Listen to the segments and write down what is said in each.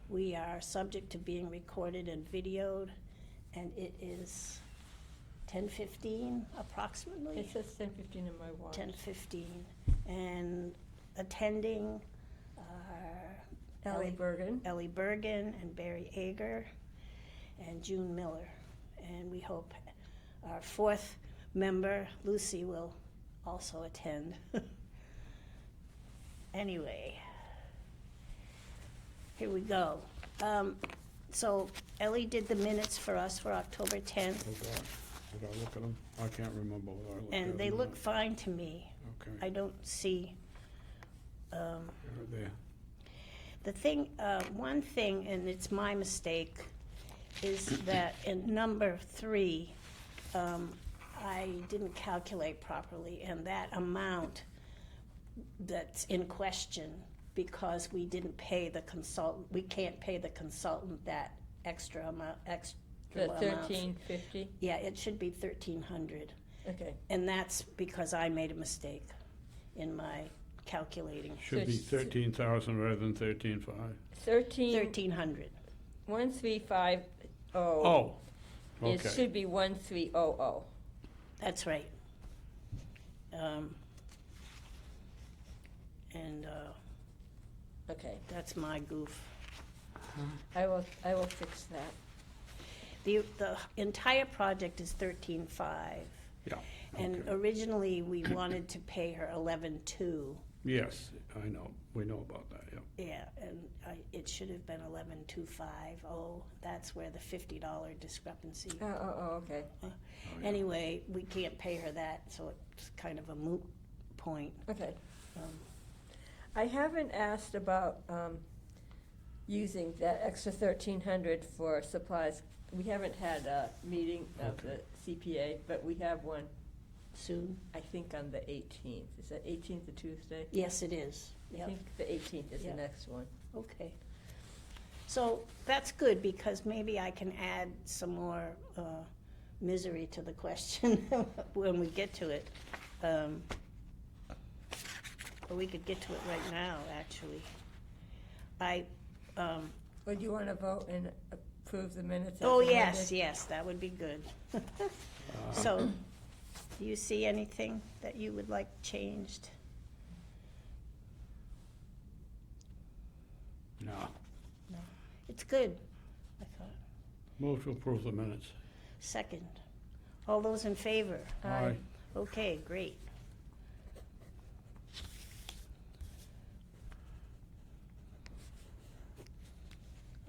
We are subject to being recorded and videoed, and it is 10:15 approximately. It says 10:15 in my watch. 10:15, and attending are Ellie Bergen. Ellie Bergen and Barry Ager and June Miller. And we hope our fourth member, Lucy, will also attend. Anyway, here we go. So Ellie did the minutes for us for October 10th, Did I look at them? I can't remember what I looked at. and they them. look fine to me. Okay, I don't see, right there. the thing, one thing, and it's my mistake, is that in number 3, I didn't calculate properly, and that amount that's in question, because we didn't pay the consultant, we can't pay the consultant that extra amount, The amount. 1350. Yeah, it should be 1,300, Okay. and that's because I made a mistake in my calculating. Should be it's- 13,000 rather than 13,500. 1,300. 1350. Oh, It okay. should be 1300. That's right. And Okay. that's my goof. I will fix that. The entire project is 13,500. Yeah, And okay. originally, we wanted to pay her 11,200. Yes, I know. We know about that, yeah. Yeah, and it should have been 11,250. Oh, that's where the $50 discrepancy. Okay. Oh, yeah. Anyway, we can't pay her that, so it's kind of a moot point. Okay. Um, I haven't asked about using that extra 1,300 for supplies. We haven't had a meeting of Okay. the CPA, but we have one, Soon? I think, on the 18th. Is that 18th a Tuesday? Yes, it is. I Yep. think the 18th is Yep. the next one. Okay. So that's good, because maybe I can add some more misery to the question when we get to it. Or we could get to it right now, actually. Well, do you want to vote and approve the minutes? as Oh, amended? yes, that would be good. So, do you see anything that you would like changed? No. No. It's good, I thought. Move to approve the minutes. Second. All those in favor? Aye. Okay, great.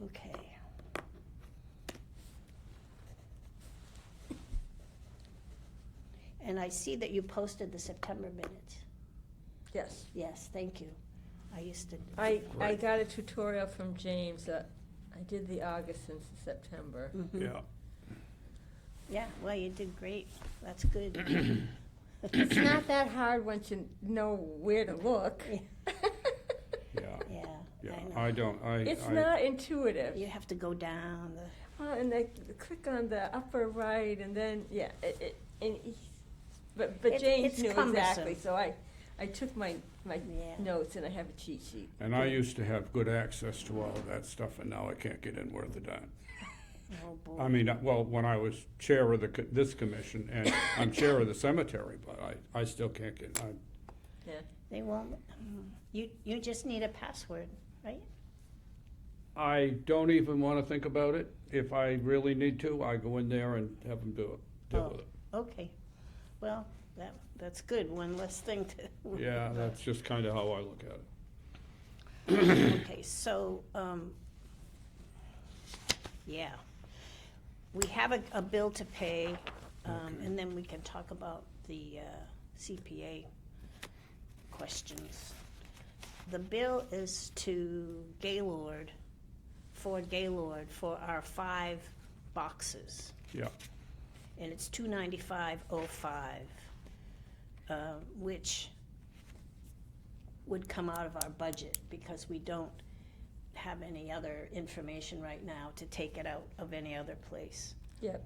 Okay. And I see that you posted the September minutes. Yes. Yes, thank you. I used to. I Right. got a tutorial from James. I did the August and September. Mhm. Yeah. Yeah, well, you did great. That's good. It's not that hard once you know where to look. Yeah, Yeah, yeah. I know. I don't, It's I, not intuitive. You have to go down the. Well, and they click on the upper right, and then but It's James knew cumbersome. exactly. So I took my Yeah. notes and I have a cheat sheet. and I used to have good access to all of that stuff, and now I can't get in worth a dime. Oh, boy. I mean, well, when I was chair of this commission, and I'm chair of the cemetery, but I still can't get, Yeah. They won't, you just need a password, right? I don't even want to think about it. If I really need to, I go in there and have them deal with it. Okay, well, that's good, one less thing to. Yeah, that's just kind of how I look at it. Okay, so, yeah. We have a bill to pay, Okay. and then we can talk about the CPA questions. The bill is to Gaylord, Ford Gaylord, for our 5 boxes. Yeah, And it's $295.05, which would come out of our budget, because we don't have any other information right now to take it out of any other place. Yep.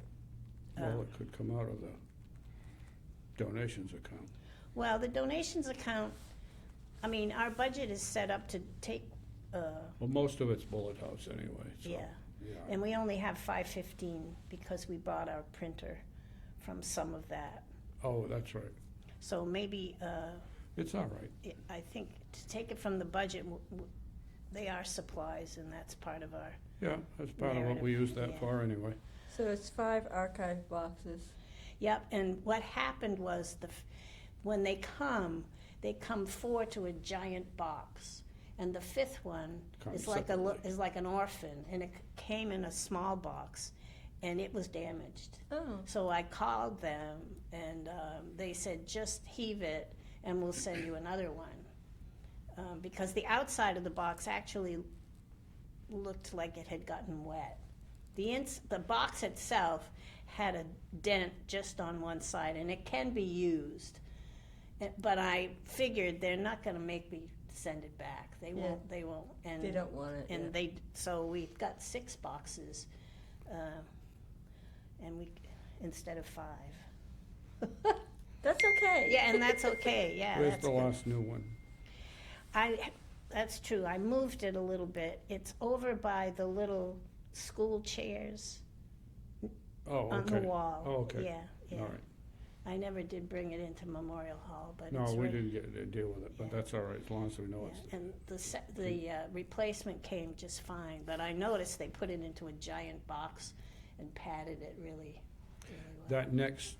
well, it could come out of the donations account. Well, the donations account, I mean, our budget is set up to take Well, most of it's Bullet House anyway, so. yeah. And we only have 515 because we bought our printer from some of that. Oh, that's right. So maybe, It's all right. I think to take it from the budget, they are supplies, and that's part of our, Yeah, that's part of what we use that Yeah. for anyway. So it's 5 archive boxes. yep. And what happened was when they come 4 to a giant box. And the 5th one Comes is like separately. is like an orphan, and it came in a small box, and it was damaged. Oh, So I called them, and they said, just heave it, and we'll send you another one. Because the outside of the box actually looked like it had gotten wet. The box itself had a dent just on one side, and it can be used. But I figured they're not going to make me send it back. They Yeah. won't. They won't. And they don't want it. and yeah. so we've got 6 boxes, and we instead of 5. That's okay. Yeah, and that's okay. Yeah, Where's that's the good. last new one? That's true. I moved it a little bit. It's over by the little school chairs Oh, on okay. the wall. Oh, okay. Yeah, yeah. All right. I never did bring it into Memorial Hall, but No, it's we right. didn't get to deal with it, but Yeah. that's all right, as long as we know Yeah, it's. and the replacement came just fine, but I noticed they put it into a giant box and padded it really, really well. That next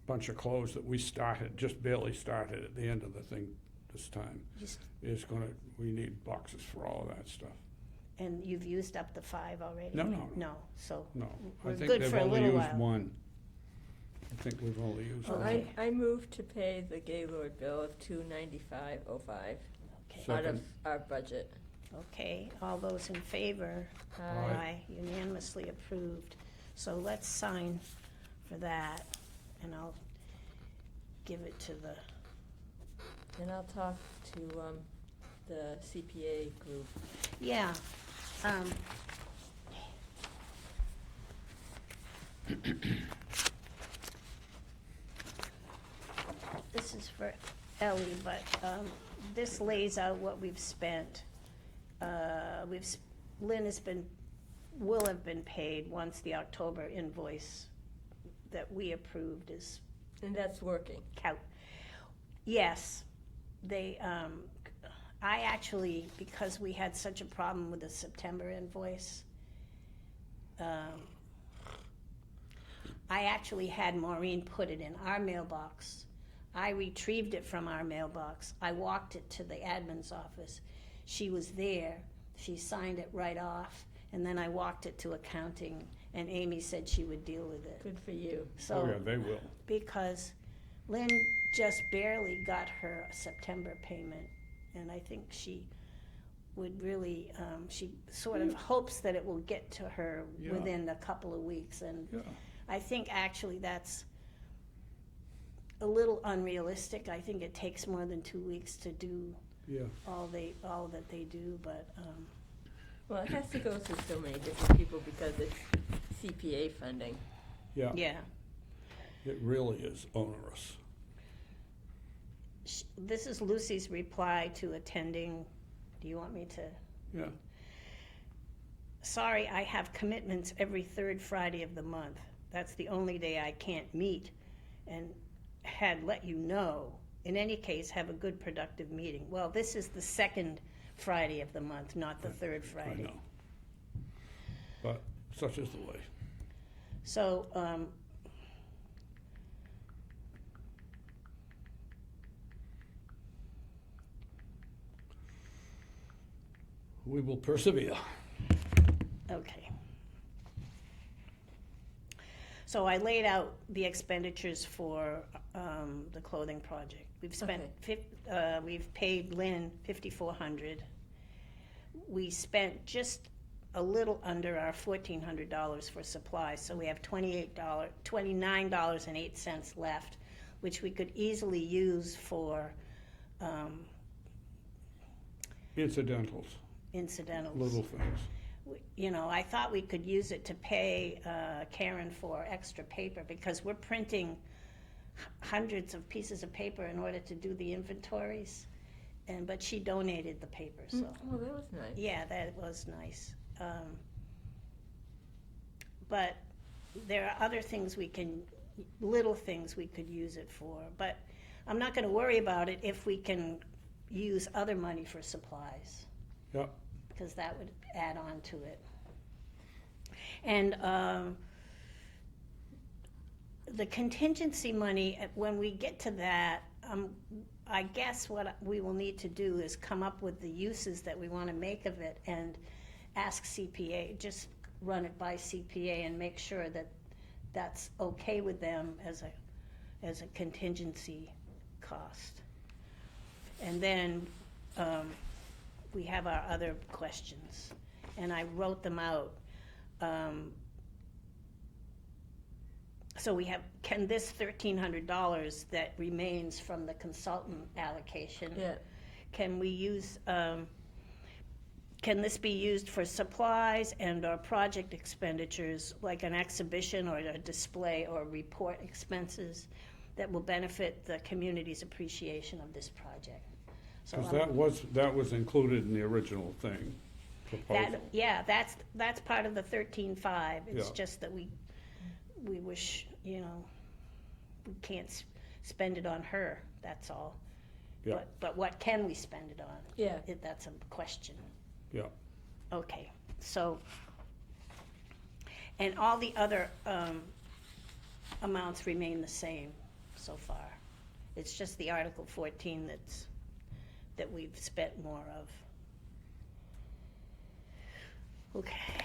bunch of clothes that we started, just barely started at the end of the thing this time, Just- is we need boxes for all of that stuff. And you've used up the 5 already? No, no. No, so No, We're I think good they've for a only little used while. one. I think we've only used Well, one. Okay. I moved to pay the Gaylord bill of $295.05 okay. out of Second. our budget. Okay, all those in favor? Aye. Unanimously approved. So let's sign for that, and I'll give it to the, And I'll talk to the CPA group. yeah. This is for Ellie, but this lays out what we've spent. Lynn will have been paid once the October invoice that we approved is And that's working. Yes, I actually, because we had such a problem with the September invoice, I actually had Maureen put it in our mailbox. I retrieved it from our mailbox. I walked it to the admin's office. She was there. She signed it right off, and then I walked it to accounting, and Amy said she would deal with it. Good for you. So, Oh, yeah, they will. because Lynn just barely got her September payment, and I think she would really, she sort of hopes that it will get to her Yeah. within a couple of weeks, and Yeah, I think actually that's a little unrealistic. I think it takes more than 2 weeks to do yeah. all that they do, but, Well, it has to go through so many different people because it's CPA funding. Yeah, yeah. it really is onerous. This is Lucy's reply to attending. Do you want me to? Yeah, Sorry, I have commitments every 3rd Friday of the month. That's the only day I can't meet, and had let you know. In any case, have a good, productive meeting. Well, this is the 2nd Friday of the month, not the 3rd I Friday. know. But such is the way. So, We will persevere. okay. So I laid out the expenditures for the clothing project. We've spent, we've paid Lynn $5,400. We spent just a little under our $1,400 for supplies, so we have $29.08 left, which we could easily use for Incidentals, incidentals. little things. You know, I thought we could use it to pay Karen for extra paper, because we're printing hundreds of pieces of paper in order to do the inventories. but she donated the paper, so. Oh, that was nice. Yeah, that was nice. But there are other things little things we could use it for. But I'm not gonna worry about it if we can use other money for supplies, Yeah, because that would add on to it. And the contingency money, when we get to that, I guess what we will need to do is come up with the uses that we want to make of it and ask CPA, just run it by CPA and make sure that that's okay with them as a contingency cost. And then we have our other questions, and I wrote them out. So we have, can this $1,300 that remains from the consultant allocation, Yeah, can we use, can this be used for supplies and or project expenditures, like an exhibition or a display or report expenses that will benefit the community's appreciation of this project? So because that was included in the original thing, proposal. yeah, that's part of the 13.5. It's Yeah. just that we wish, we can't spend it on her, that's all. Yeah. But what can we spend it on? yeah. That's a question. Yeah, Okay, so, and all the other amounts remain the same so far. It's just the Article 14 that we've spent more of. Okay.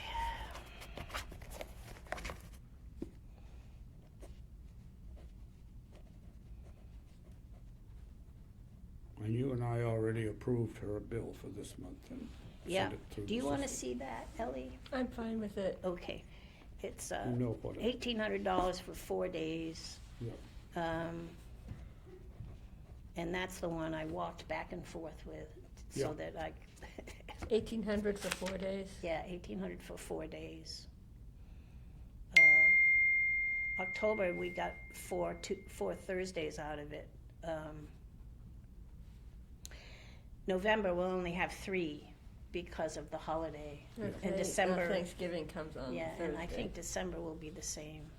and you and I already approved her bill for this month and Yeah. sent it through. Do you the want to system. see that, Ellie? I'm fine with it. Okay. It's You know what it, $1,800 for 4 days. yeah, And that's the one I walked back and forth with, so Yeah. that I, 1,800 for 4 days? yeah, 1,800 for 4 days. October, we got four Thursdays out of it. November, we'll only have 3 because of the holiday. Okay, December- Thanksgiving comes on Yeah, Thursday. and I think December will be the same.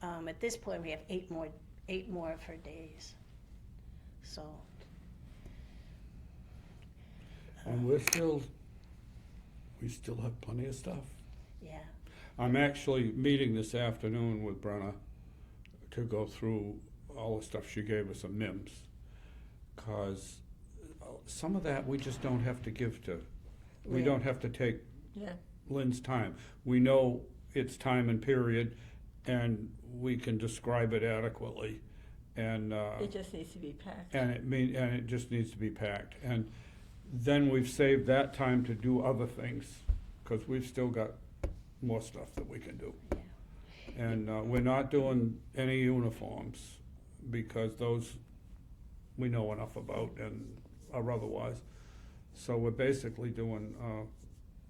At this point, we have 8 more of her days, so. and we still have plenty of stuff. Yeah, I'm actually meeting this afternoon with Brenna to go through all the stuff she gave us on MIMS. Cause some of that we just don't have to give to, we Yeah. don't have to take Yeah, Lynn's time. We know its time and period, and we can describe it adequately. And, it just needs to be packed. and it just needs to be packed. And then we've saved that time to do other things, because we've still got more stuff that we can do. yeah. And we're not doing any uniforms, because those we know enough about and are otherwise. So we're basically doing,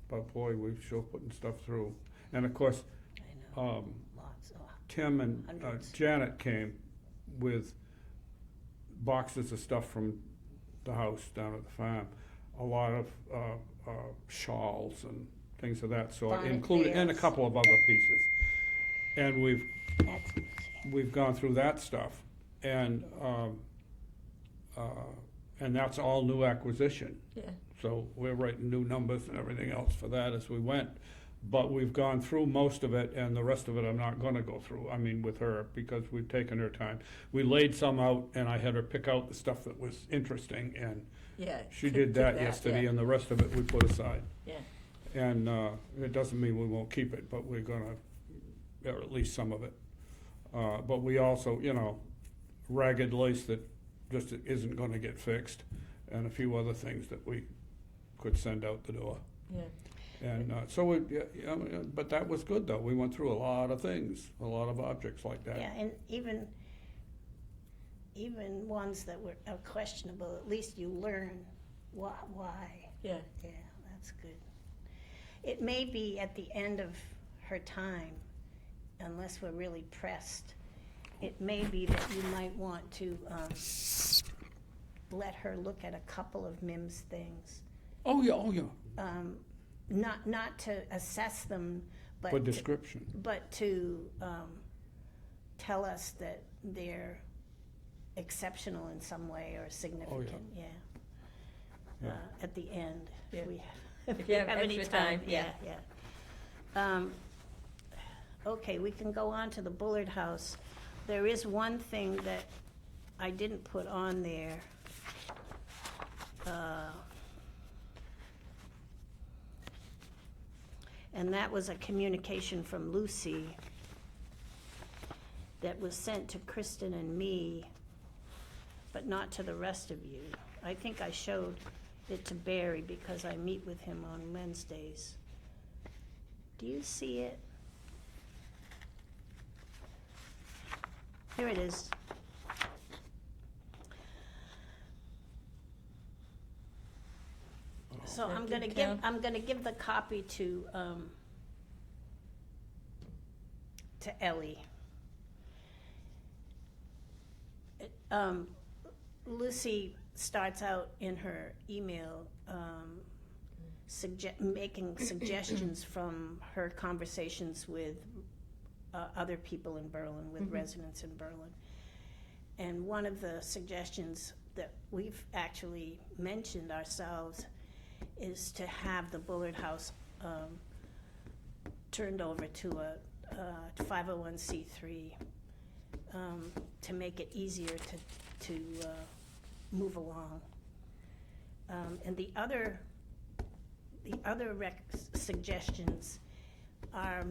but boy, we're sure putting stuff through. And of course, I know, lots. Tim and Hundreds. Janet came with boxes of stuff from the house down at the farm. A lot of shawls and things of that sort, Bonnet including, and a veils. couple of other pieces. And That's, we've gone through that stuff, and that's all new acquisition. Yeah, So we're writing new numbers and everything else for that as we went. But we've gone through most of it, and the rest of it I'm not gonna go through, I mean, with her, because we've taken her time. We laid some out, and I had her pick out the stuff that was interesting, and yeah. she keep- did keep that yesterday, yeah. and the rest of it we put aside. Yeah, And it doesn't mean we won't keep it, but we're gonna, or at least some of it. But we also, ragged lace that just isn't gonna get fixed, and a few other things that we could send out the door. yeah. And so but that was good, though. We went through a lot of things, a lot of objects like that. yeah, and even ones that were questionable, at least you learn why. Yeah, Yeah, that's good. It may be at the end of her time, unless we're really pressed. It may be that you might want to let her look at a couple of MIMS things. Oh, yeah, Not to assess them, but for to, description. but to tell us that they're exceptional in some way or significant, yeah. Yeah. At the end, Yeah. if If we you have any extra time, yeah, yeah. Okay, we can go on to the Bullard House. There is one thing that I didn't put on there. And that was a communication from Lucy that was sent to Kristen and me, but not to the rest of you. I think I showed it to Barry because I meet with him on Wednesdays. Do you see it? Here it is. So That I'm did gonna give, count. I'm gonna give the copy to Ellie. Lucy starts out in her email, making suggestions from her conversations with other people in Berlin, with residents in Berlin. And one of the suggestions that we've actually mentioned ourselves is to have the Bullard House turned over to a 501c3 to make it easier to move along. And the other suggestions are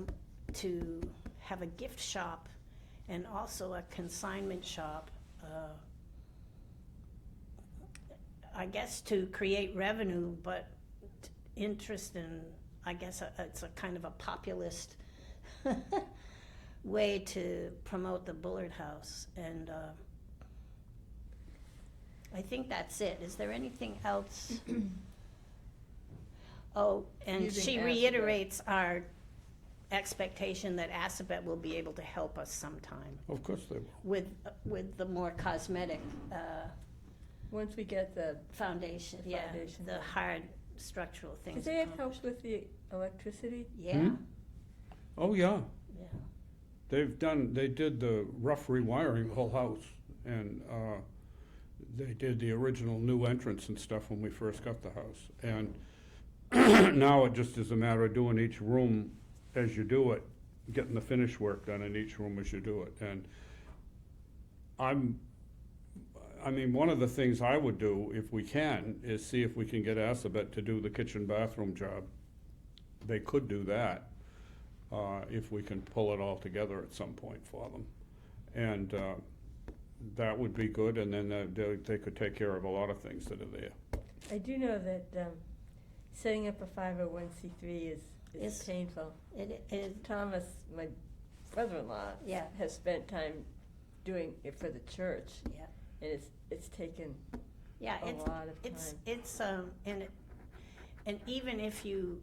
to have a gift shop and also a consignment shop, I guess to create revenue, but interest in, I guess it's a kind of a populist way to promote the Bullard House. And I think that's it. Is there anything else? Oh, and Using she Assabet. reiterates our expectation that Assabet will be able to help us sometime Of course they will. with the more cosmetic Once we get the, foundation, The yeah, foundation. the hard structural things. did they have accomplished. help with the electricity? Yeah, Hmm? Oh, yeah. yeah. They did the rough rewiring of the whole house, and they did the original new entrance and stuff when we first got the house. And now it just is a matter of doing each room as you do it, getting the finish work done in each room as you do it. And I mean, one of the things I would do, if we can, is see if we can get Assabet to do the kitchen bathroom job. They could do that, if we can pull it all together at some point for them. And that would be good, and then they could take care of a lot of things that are there. I do know that setting up a 501c3 is Is- painful. It, Thomas, my brother-in-law, Yeah. has spent time doing it for the church, yeah, and it's taken yeah, a lot of time. and even if you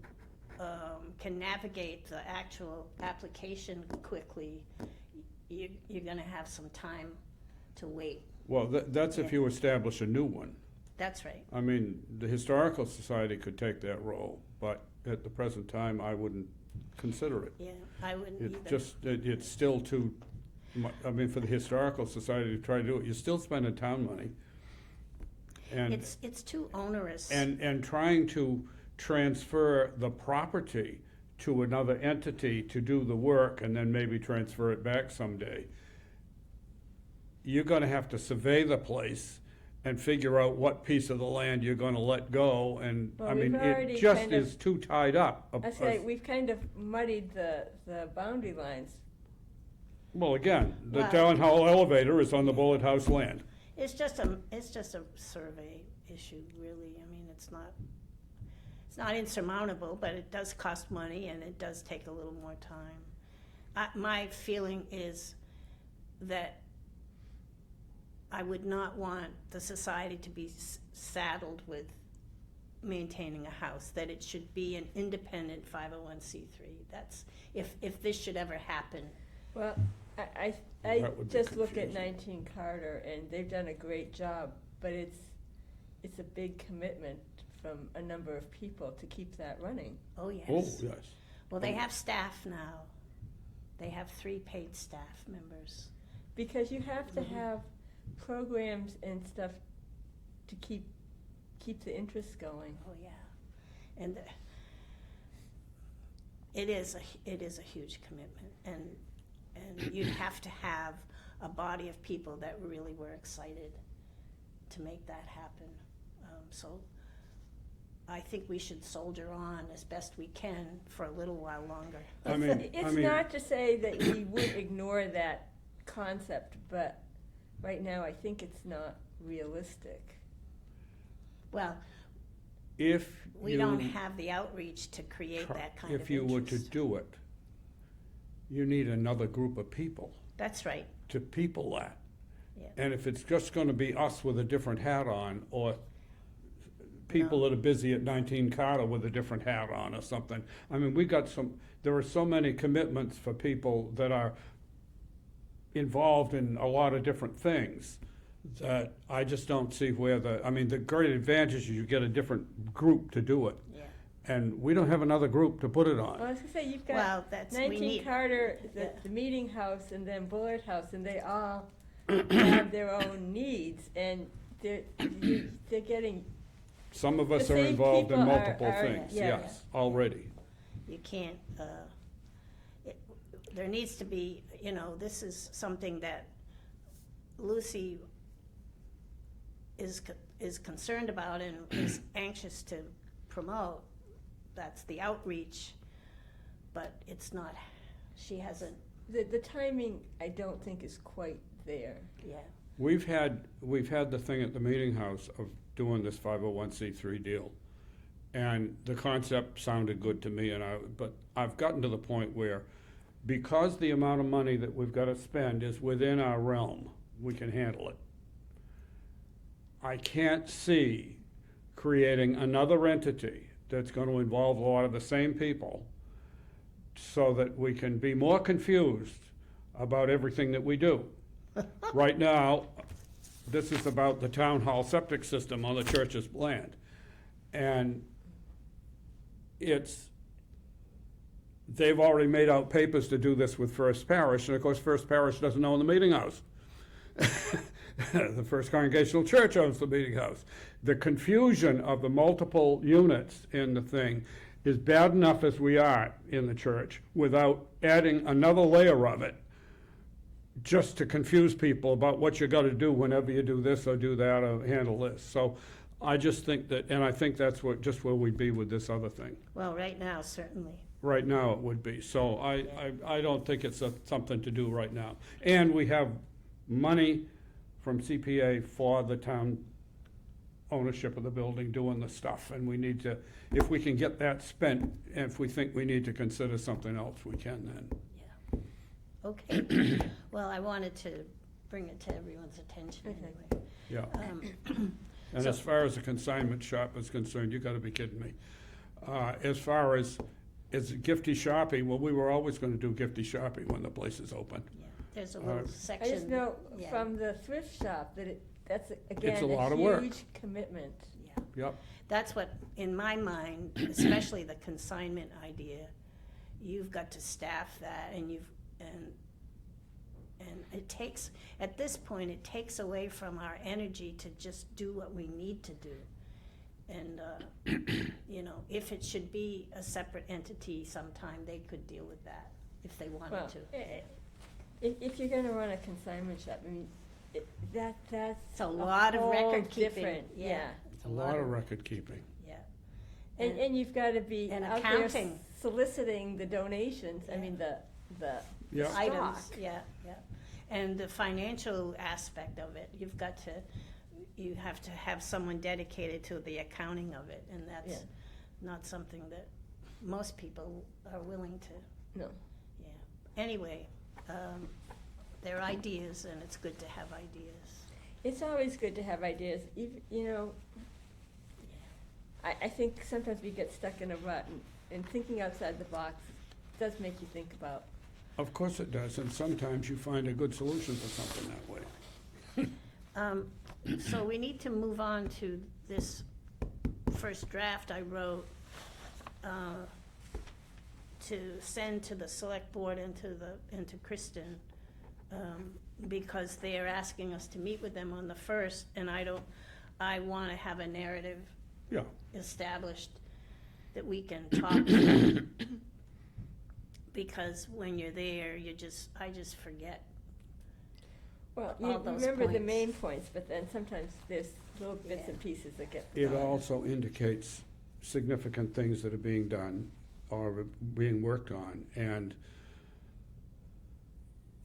can navigate the actual application quickly, you're gonna have some time to wait. Well, that's if Yeah. you establish a new one. That's right. I mean, the Historical Society could take that role, but at the present time, I wouldn't consider it. Yeah, I wouldn't It's either. just, it's still too, I mean, for the Historical Society to try to do it, you're still spending town money. And, It's too onerous. and trying to transfer the property to another entity to do the work and then maybe transfer it back someday. You're gonna have to survey the place and figure out what piece of the land you're gonna let go, and, Well, I mean, we've it already just kind of- is too tied up. I say, we've kind of muddied the boundary lines. Well, again, the Well- town hall elevator is on the Bullet House land. It's just a survey issue, really. I mean, it's not insurmountable, but it does cost money and it does take a little more time. My feeling is that I would not want the society to be saddled with maintaining a house, that it should be an independent 501c3. That's, if this should ever happen. Well, I That would be just look at confusing. 19 Carter, and they've done a great job, but it's it's a big commitment from a number of people to keep that running. Oh, yes. Oh, yes. Well, they have staff now. They have 3 paid staff members. Because you have to Mhm. have programs and stuff to keep the interest going. Oh, yeah. And it is a huge commitment, and you'd have to have a body of people that really were excited to make that happen. So I think we should soldier on as best we can for a little while longer. It's not to say that we would ignore that concept, but right now I think it's not realistic. Well, If we you don't have the outreach to create that kind of If you were to interest. do it, you need another group of people That's right. to people that. Yeah. And if it's just gonna be us with a different hat on, or people No. that are busy at 19 Carter with a different hat on or something. I mean, there are so many commitments for people that are involved in a lot of different things that I just don't see where the great advantage is you get a different group to do it. Yeah. And we don't have another group to put it Well, I on. was gonna say, you've got Well, we 19 need. Carter, Yeah. the Meeting House, and then Bullard House, and they all have their own needs, and they're getting, Some of us The are same involved in people are- multiple are- things, yeah. yes, already. You can't, there needs to be, this is something that Lucy is concerned about and is anxious to promote. That's the outreach, but it's not, she hasn't, the timing, I don't think is quite there. yeah. We've had the thing at the Meeting House of doing this 501c3 deal. And the concept sounded good to me, but I've gotten to the point where, because the amount of money that we've got to spend is within our realm, we can handle it. I can't see creating another entity that's going to involve a lot of the same people so that we can be more confused about everything that we do. Right now, this is about the town hall septic system on the church's land. And they've already made out papers to do this with First Parish, and of course, First Parish doesn't own the Meeting House. The First Congregational Church owns the Meeting House. The confusion of the multiple units in the thing is bad enough as we are in the church, without adding another layer of it, just to confuse people about what you gotta do whenever you do this or do that or handle this. So I just think that, and I think that's just where we'd be with this other thing. Well, right now, certainly. Right now, it would be. So I don't think it's something to do right now. And we have money from CPA for the town ownership of the building, doing the stuff. And we need to, if we can get that spent, and if we think we need to consider something else, we can then. Okay. Well, I wanted to bring it to everyone's attention Okay. anyway. Yeah. And So- as far as the consignment shop is concerned, you gotta be kidding me. As far as Gifty Shopping, well, we were always gonna do Gifty Shopping when the place is open. Yeah. There's a Uh, little I section. just know yeah. from the thrift shop that that's, again, a lot of work. huge commitment. Yeah. Yep. That's what, in my mind, especially the consignment idea, you've got to staff that, and it takes, at this point, it takes away from our energy to just do what we need to do. And, if it should be a separate entity sometime, they could deal with that if they wanted Well, to. if you're gonna run a consignment shop, I mean, that's It's a lot of whole record keeping. different, yeah. It's A lot of record keeping. Yeah. And you've gotta be and out there accounting. soliciting the donations, I Yeah. mean, the Yeah. Items, stock. yeah. And the financial aspect of it, you have to have someone dedicated to the accounting of it, and Yeah. that's not something that most people are willing to, No. yeah. Anyway, they're ideas, and it's good to have ideas. It's always good to have ideas, I think sometimes we get stuck in a rut, and thinking outside the box does make you think about. Of course it does, and sometimes you find a good solution for something that way. So we need to move on to this first draft I wrote to send to the select board and to Kristen, because they are asking us to meet with them on the 1st, and I want to have a narrative Yeah, established that we can talk about. Because when you're there, I just forget. Well, all you those remember the points. main points, but then sometimes there's little bits Yeah. and pieces that get it forgotten. also indicates significant things that are being done or being worked on, and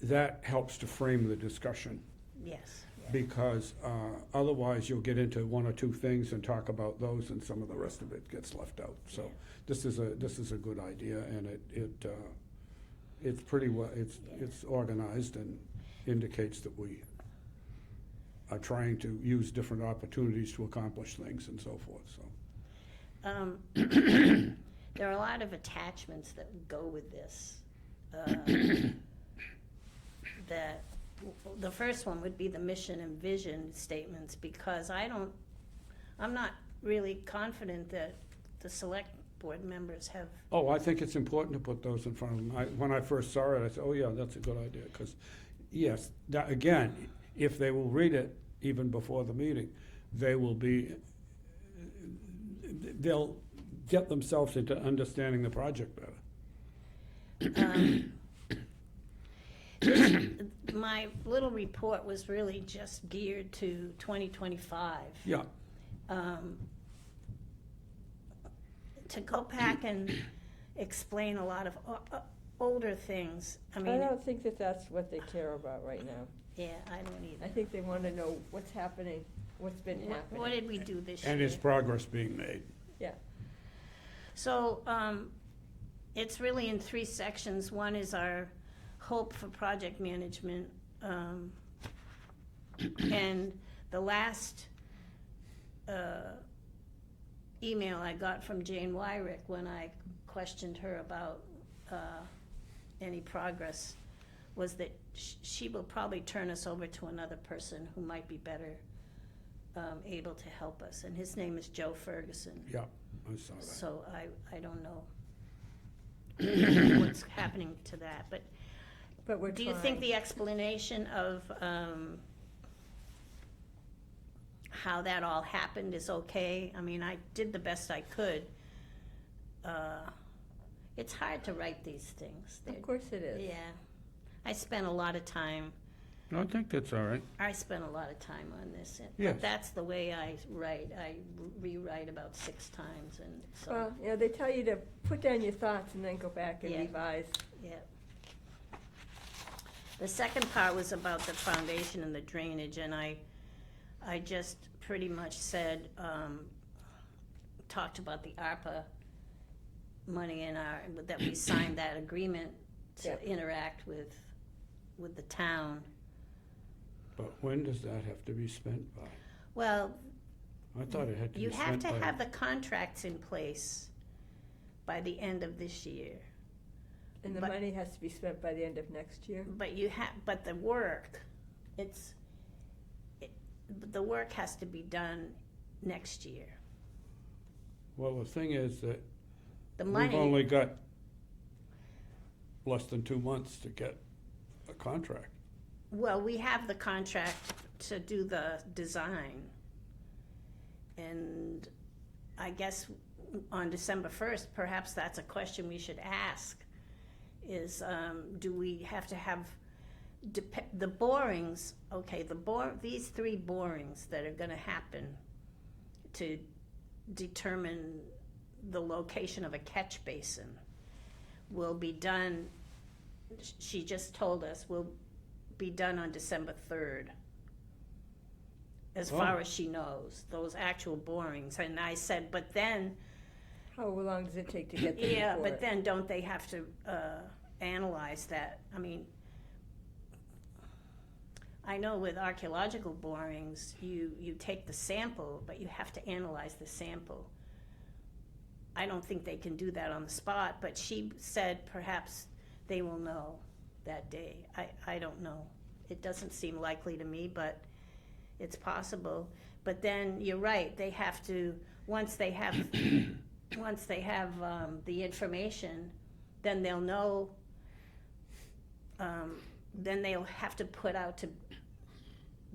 that helps to frame the discussion. Yes. Because otherwise you'll get into one or two things and talk about those, and some of the rest of it gets left out. So Yeah. this is a good idea, and it's pretty well, it's organized and indicates that we are trying to use different opportunities to accomplish things and so forth, so. There are a lot of attachments that go with this. That the first one would be the mission and vision statements, because I'm not really confident that the select board members have. Oh, I think it's important to put those in front of them. When I first saw it, I said, oh yeah, that's a good idea, because, yes, that, again, if they will read it even before the meeting, they'll get themselves into understanding the project better. My little report was really just geared to 2025. Yeah, To go back and explain a lot of older things. I I mean, don't think that that's what they care about right now. yeah, I don't either. I think they want to know what's happening, what's been happening. What did we do this year? and is progress being made? Yeah, So, it's really in 3 sections. One is our hope for project management. And the last email I got from Jane Wyrick when I questioned her about any progress was that she will probably turn us over to another person who might be better able to help us. And his name is Joe Ferguson. Yeah, I saw that. So I don't know what's happening to that, but but we're do trying. you think the explanation of how that all happened is okay? I mean, I did the best I could. It's hard to write these things. Of course it is. Yeah. I spent a lot of time. I think that's all right. I spent a lot of time on this. Yes. But that's the way I write. I rewrite about 6 times, and so. Well, you know, they tell you to put down your thoughts and then go back and Yeah. revise. Yeah. The second part was about the foundation and the drainage, and I just pretty much said, talked about the ARPA money that we signed that agreement to Yeah. interact with the town. But when does that have to be spent by? Well, I thought it had to you be have spent to by. have the contracts in place by the end of this year. And the But- money has to be spent by the end of next year. But the work, the work has to be done next year. Well, the thing is that The we've money, only got less than 2 months to get a contract. well, we have the contract to do the design. And I guess on December 1st, perhaps that's a question we should ask, is do we have to have the borings, okay, these 3 borings that are gonna happen to determine the location of a catch basin will be done, she just told us, will be done on December 3rd. As far Oh. as she knows, those actual borings. And I said, but then, How long does it take to get the yeah, report? but then don't they have to analyze that? I mean, I know with archaeological borings, you take the sample, but you have to analyze the sample. I don't think they can do that on the spot, but she said perhaps they will know that day. I don't know. It doesn't seem likely to me, but it's possible. But then, you're right, they have to, once they have the information, then they'll know, then they'll have to put out to,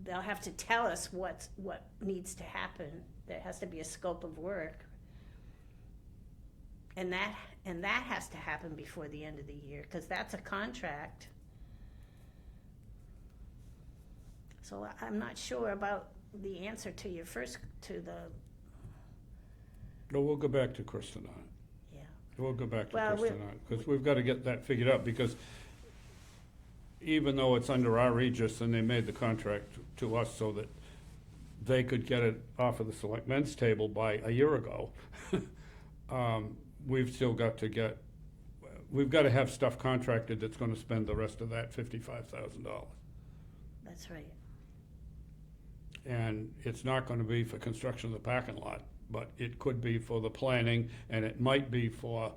they'll have to tell us what needs to happen. There has to be a scope of work. And that has to happen before the end of the year, because that's a contract. So I'm not sure about the answer to your first, to the, No, we'll go back to Kristen on it. yeah. We'll go back to Well, Kristen on it, because we've got to get that figured out, because even though it's under our aegis and they made the contract to us so that they could get it off of the selectmen's table by a year ago, we've still got to we've got to have stuff contracted that's gonna spend the rest of that $55,000. That's right. And it's not gonna be for construction of the parking lot, but it could be for the planning, and it might be for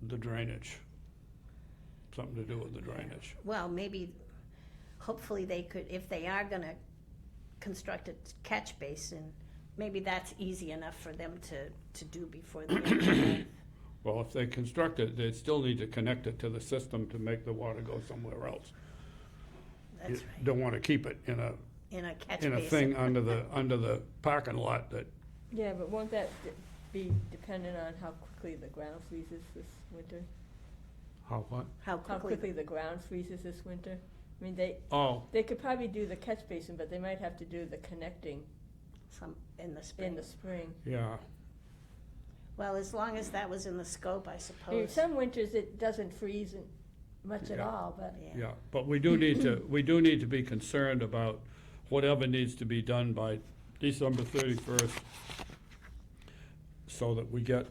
the drainage. Something to do with the drainage. Well, maybe, hopefully they could, if they are gonna construct a catch basin, maybe that's easy enough for them to do before the end of the month. Well, if they construct it, they'd still need to connect it to the system to make the water go somewhere else. That's You right, don't wanna keep it in a catch in a basin. thing under the parking lot that, Yeah, but won't that be dependent on how quickly the ground freezes this winter? how what? How How quickly, quickly the ground freezes this winter? I mean, Oh, they could probably do the catch basin, but they might have to do the connecting in the spring. in the spring. yeah, Well, as long as that was in the scope, I I mean, suppose. some winters it doesn't freeze much at Yeah. all, but yeah, but we do need to be concerned about whatever needs to be done by December 31st, so that we get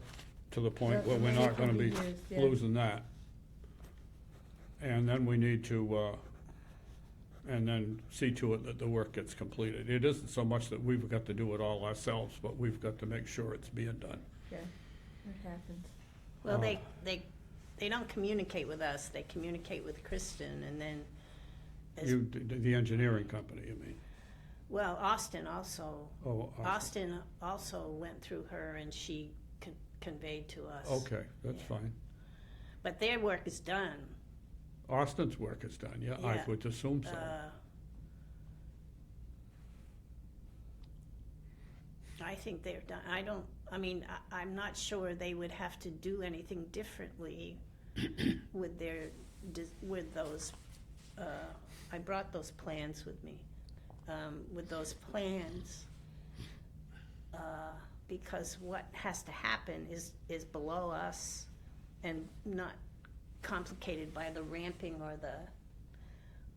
to the point where we're not gonna be Years, yeah. losing that. And then we need to, and then see to it that the work gets completed. It isn't so much that we've got to do it all ourselves, but we've got to make sure it's being done. yeah, it happens. Well, Oh. they don't communicate with us, they communicate with Kristen, and then, The engineering company, you mean? well, Austin also, Oh, Austin also went through her and she conveyed to us. okay, that's Yeah. fine. But their work is done. Austin's work is done, yeah, I Yeah. would assume so. I think they're done. I'm not sure they would have to do anything differently with with those, I brought those plans with me, with those plans, because what has to happen is below us and not complicated by the ramping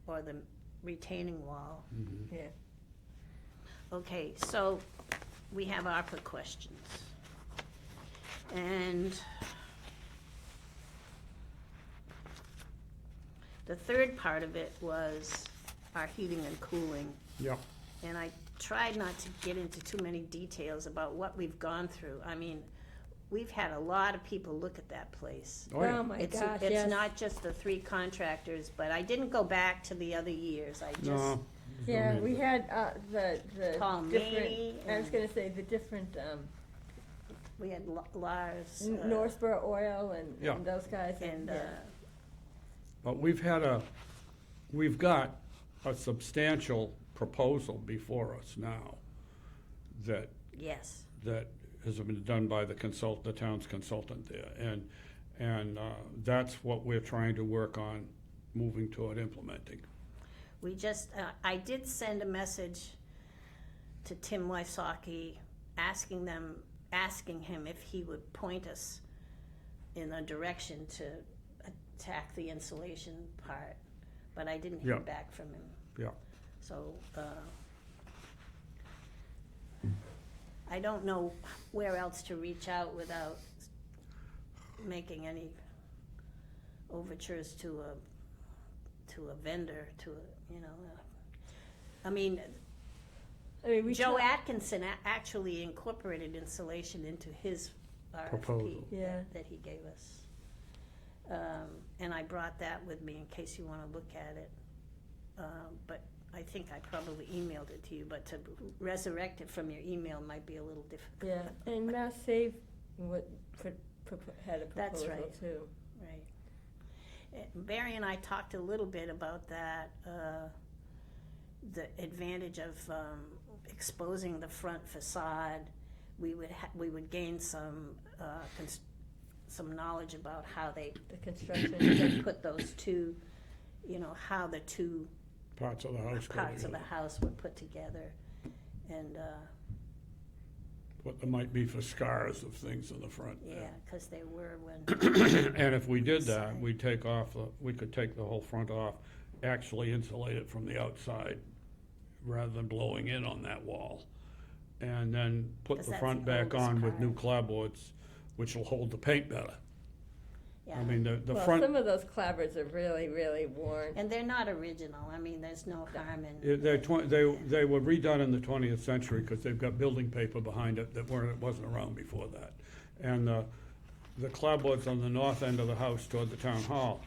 or the retaining wall. Mhm. Yeah. Okay, so we have ARPA questions. And the third part of it was our heating and cooling. Yeah, And I tried not to get into too many details about what we've gone through. I mean, we've had a lot of people look at that place. oh, yeah. Oh, my It's gosh, it's yes. not just the 3 contractors, but I didn't go back to the other years. I just, No. Yeah, we had the Paul different, Maney I was and- gonna say, the different, we had Lars. Northborough Oil and Yeah. those guys. And, yeah. But we've got a substantial proposal before us now that yes, has been done by the town's consultant there, and that's what we're trying to work on, moving toward implementing. we just, I did send a message to Tim Wysocki asking him if he would point us in a direction to attack the insulation part, but I didn't hear Yeah. back from him. Yeah. So, I don't know where else to reach out without making any overtures to a vendor, I mean, I mean, we Joe talked- Atkinson actually incorporated insulation into his Proposal. RFP Yeah. that he gave us. And I brought that with me in case you wanna look at it. But I think I probably emailed it to you, but to resurrect it from your email might be a little difficult. Yeah, and Mass Save had a That's proposal right. too. Right. Barry and I talked a little bit about that, the advantage of exposing the front facade. We would gain some knowledge about how they The construction. put those two, how the two Parts of the house go parts of the together. house were put together. And, What there might be for scars of things in the front. yeah, because they were when, And if we did that, we could take the whole front off, actually insulate it from the outside, rather than blowing in on that wall. And then put 'Cause the that's front the back oldest on with part. new clapboards, which will hold the paint better. yeah. I mean, the Well, front, some of those clapboards are really, really worn. And they're not original. I mean, there's no harm in. they were redone in the 20th century, because they've got building paper behind it that wasn't around before that. And the clapboards on the north end of the house toward the town hall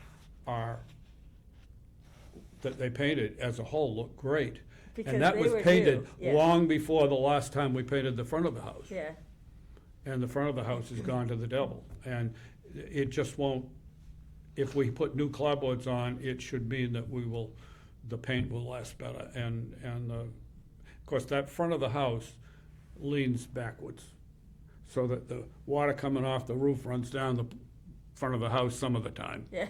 that they painted as a whole look great. Because And that they was were painted new, yeah. long before the last time we painted the front of the house. Yeah, And the front of the house has gone to the devil. And it just won't, if we put new clapboards on, it should mean that the paint will last better. And of course, that front of the house leans backwards, so that the water coming off the roof runs down the front of the house some of the time, yeah.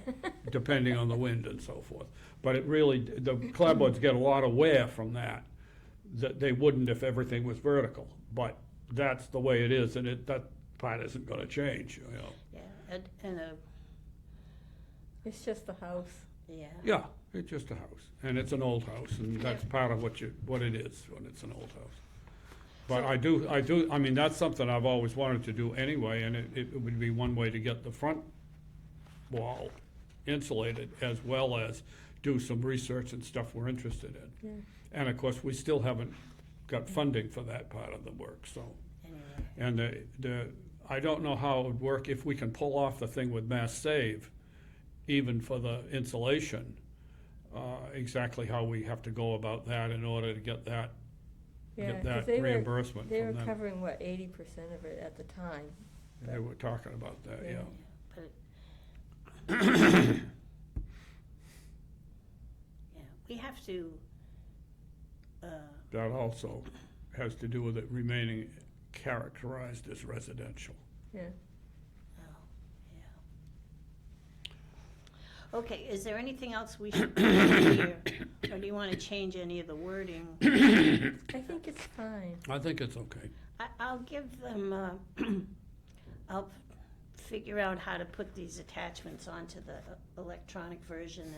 depending on the wind and so forth. But it really, the clapboards get a lot of wear from that they wouldn't if everything was vertical. But that's the way it is, and that part isn't gonna change, Yeah, and It's just the house. yeah. Yeah, it's just a house, and it's an old house, and that's part of what it is when it's an old house. But I mean, that's something I've always wanted to do anyway, and it would be one way to get the front wall insulated, as well as do some research and stuff we're interested in. Yeah. And of course, we still haven't got funding for that part of the work, so. Anyway, And I don't know how it would work if we can pull off the thing with Mass Save, even for the insulation, exactly how we have to go about that in order to get that Yeah, get 'cause that they were, reimbursement they were from them. covering, 80% of it at the time? They were talking about that, yeah. but yeah, we have to. That also has to do with it remaining characterized as residential. Yeah. Okay, is there anything else we should put in here, or do you want to change any of the wording? I think it's fine. I think it's okay. I'll give them. I'll figure out how to put these attachments onto the electronic version,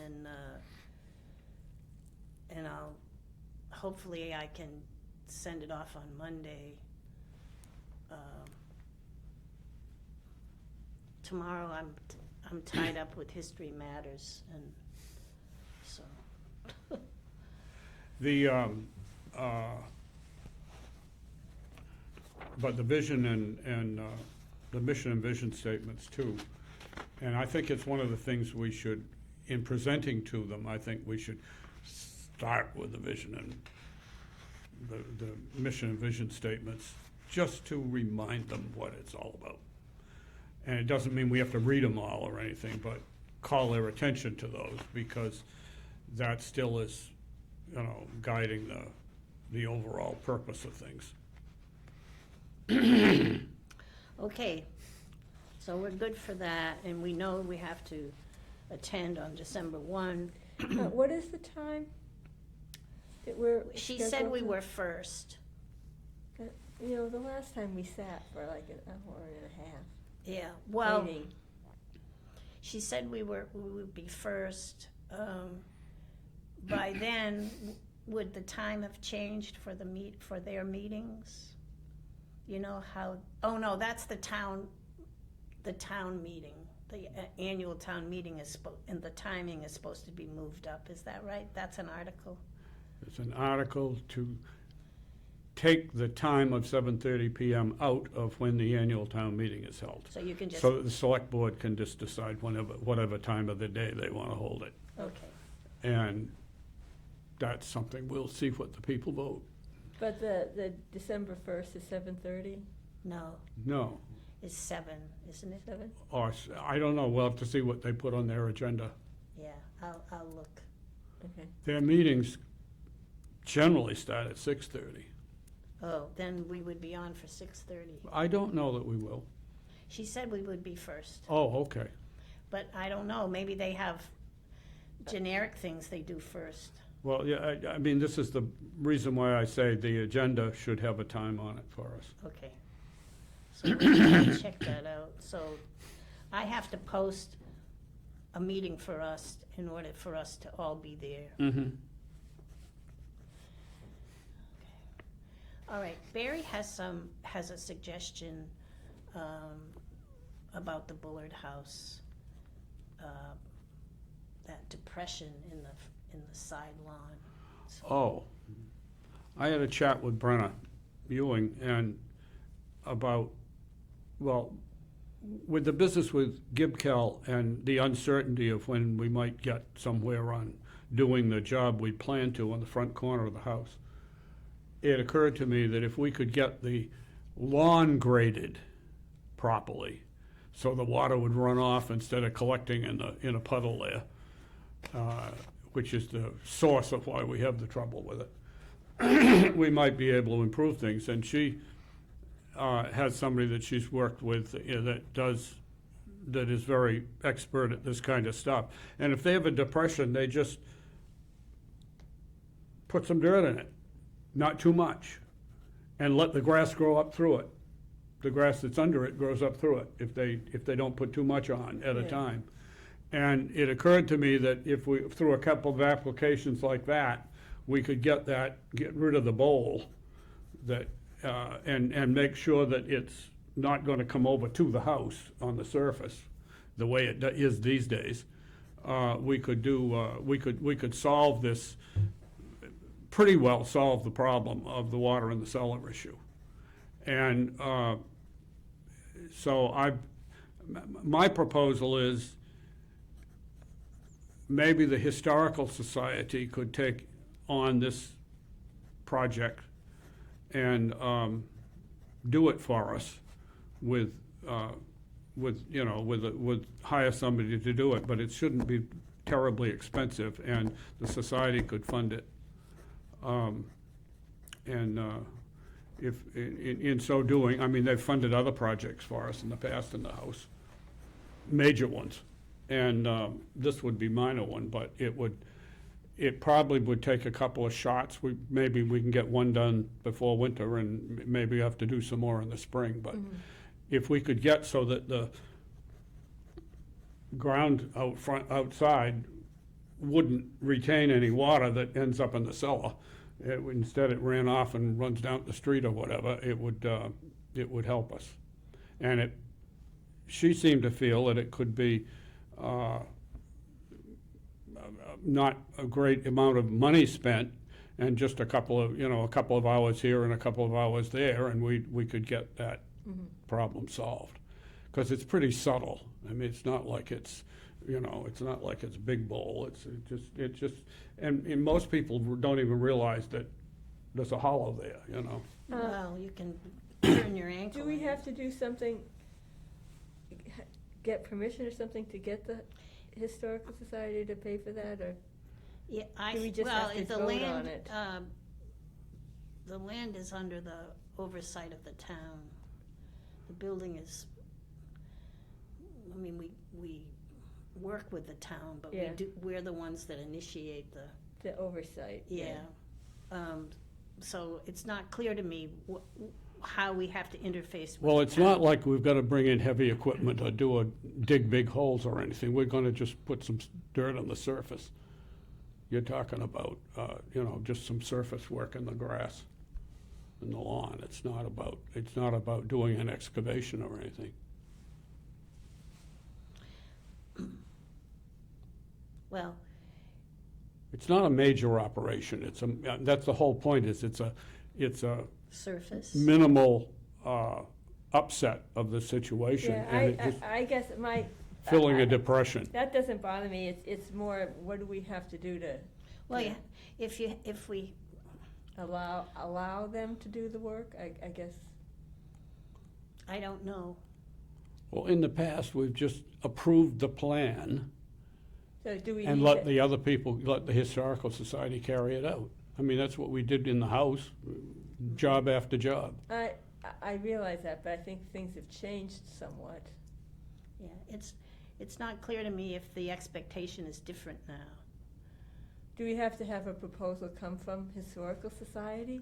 and I'll hopefully I can send it off on Monday. Tomorrow I'm tied up with History Matters, and so. But the vision and the mission and vision statements too. And I think it's one of the things we should, in presenting to them, I think we should start with the vision and the mission and vision statements, just to remind them what it's all about. And it doesn't mean we have to read them all or anything, but call their attention to those, because that still is, guiding the overall purpose of things. Okay, so we're good for that, and we know we have to attend on December 1. What is the time that we're She said scheduled we to- were first. The last time we sat for like an hour and a half. Yeah, well, waiting. she said we would be first. By then, would the time have changed for their meetings? You know how, oh no, that's the town meeting. The annual town meeting and the timing is supposed to be moved up, is that right? That's an article? It's an article to take the time of 7:30 PM out of when the annual town meeting is held. So you can just, So that the select board can just decide whatever time of the day they want to hold it. okay, And that's something, we'll see what the people vote. But the December 1st is 7:30? No, No, it's 7, isn't it? 7? or, I don't know, we'll have to see what they put on their agenda. Yeah, I'll look. Okay. Their meetings generally start at 6:30. Oh, then we would be on for 6:30. I don't know that we will. She said we would be first, Oh, okay. but I don't know, maybe they have generic things they do first. Well, yeah, I mean, this is the reason why I say the agenda should have a time on it for us. Okay. So we'll check that out. So I have to post a meeting for us in order for us to all be there. Mm-hmm. All right, Barry has a suggestion about the Bullard House, that depression in the side lawn. So- Oh, I had a chat with Brenna Ewing and about, well, with the business with Gibcal and the uncertainty of when we might get somewhere on doing the job we planned to on the front corner of the house, it occurred to me that if we could get the lawn graded properly, so the water would run off instead of collecting in a puddle there, which is the source of why we have the trouble with it, we might be able to improve things. And she has somebody that she's worked with that is very expert at this kind of stuff. And if they have a depression, they just put some dirt in it, not too much, and let the grass grow up through it. The grass that's under it grows up through it if they don't put too much on at a Yeah. time. And it occurred to me that if we, through a couple of applications like that, we could get rid of the bowl that, and make sure that it's not gonna come over to the house on the surface, the way it is these days. We could solve this, pretty well solve the problem of the water in the cellar issue. And, so my proposal is maybe the Historical Society could take on this project and do it for us with hire somebody to do it, but it shouldn't be terribly expensive, and the society could fund it. If, in so doing, I mean, they've funded other projects for us in the past in the house, major ones. And this would be minor one, but it probably would take a couple of shots. Maybe we can get one done before winter and maybe have to do some more in the spring. But if we could get so that the ground outside wouldn't retain any water that ends up in the cellar, instead it ran off and runs down the street or whatever, it would help us. And she seemed to feel that it could be not a great amount of money spent and just a couple of hours here and a couple of hours there, and we could get that problem solved. Because it's pretty subtle. I mean, it's not like it's big bowl. It just, and most people don't even realize that there's a hollow there, Well, you can turn your ankle. Do we in. have to do something, get permission or something to get the Historical Society to pay for that, or? Yeah, Do we just have to if the vote land, on it? The land is under the oversight of the town. The building is, I mean, we work with the town, but Yeah. we're the ones that initiate The oversight? yeah. So it's not clear to me how we have to interface with Well, the it's town. not like we've got to bring in heavy equipment or dig big holes or anything. We're going to just put some dirt on the surface. You're talking about, just some surface work in the grass and the lawn. It's not about doing an excavation or anything. Well, It's not a major operation. That's the whole point, is it's a surface. minimal upset of the situation. Yeah, And it just I guess filling a depression. that doesn't bother me, it's more, what do we have to do to, Well, Yeah. yeah, if we, allow them to do the work, I guess. I don't know. Well, in the past, we've just approved the plan So do we and need let to- the other people, let the Historical Society carry it out. I mean, that's what we did in the house, job after job. I realize that, but I think things have changed somewhat. Yeah, it's not clear to me if the expectation is different now. Do we have to have a proposal come from Historical Society?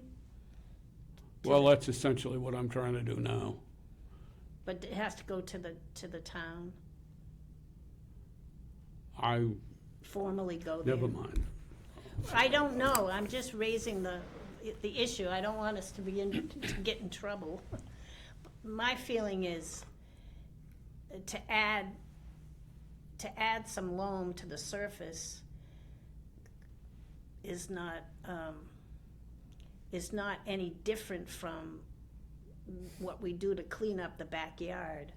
Well, that's essentially what I'm trying to do now. But it has to go to the town, I, formally go there. never mind. I don't know, I'm just raising the issue, I don't want us to to get in trouble. My feeling is to add some loam to the surface is not any different from what we do to clean up the backyard.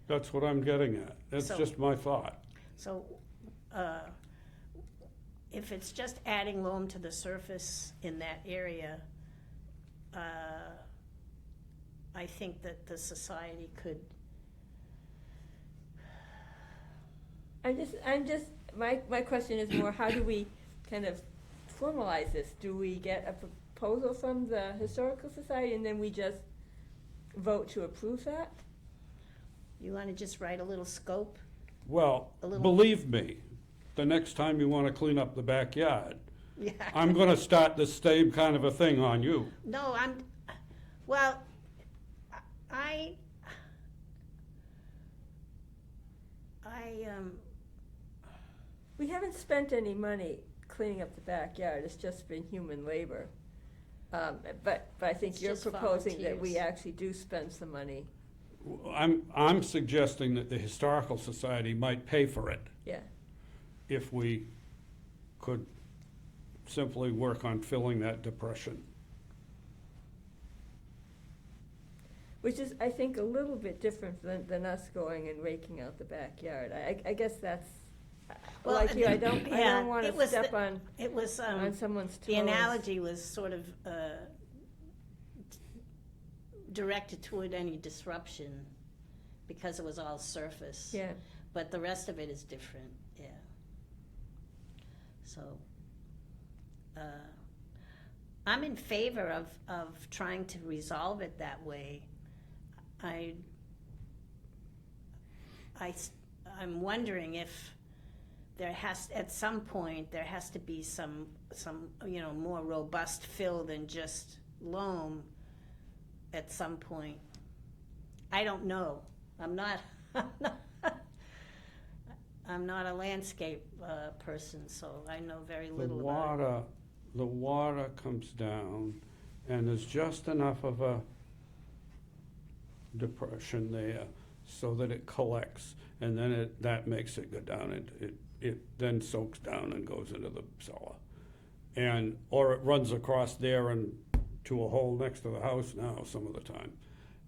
That's what I'm getting at. That's So- just my thought. So, if it's just adding loam to the surface in that area, I think that the society could, My question is more, how do we kind of formalize this? Do we get a proposal from the Historical Society and then we just vote to approve that? you wanna just write a little scope? Well, A little- believe me, the next time you want to clean up the backyard, Yeah. I'm going to start the same kind of a thing on you. No, well, We haven't spent any money cleaning up the backyard, it's just been human labor. But I think It's you're just proposing that we volunteers. actually do spend some money. I'm suggesting that the Historical Society might pay for it Yeah, if we could simply work on filling that depression. which is, I think, a little bit different than us going and raking out the backyard. I guess that's, Well, like you, I don't yeah, wanna it was step the- on it was, someone's toes. the analogy was sort of directed toward any disruption because it was all surface. Yeah, But the rest of it is different, yeah. So, I'm in favor of trying to resolve it that way. I'm wondering if at some point, there has to be some, more robust fill than just loam at some point. I don't know. I'm not a landscape person, so I know very little about it. The water comes down, and there's just enough of a depression there so that it collects, and then that makes it go down, and it then soaks down and goes into the cellar. Or it runs across there and to a hole next to the house now some of the time.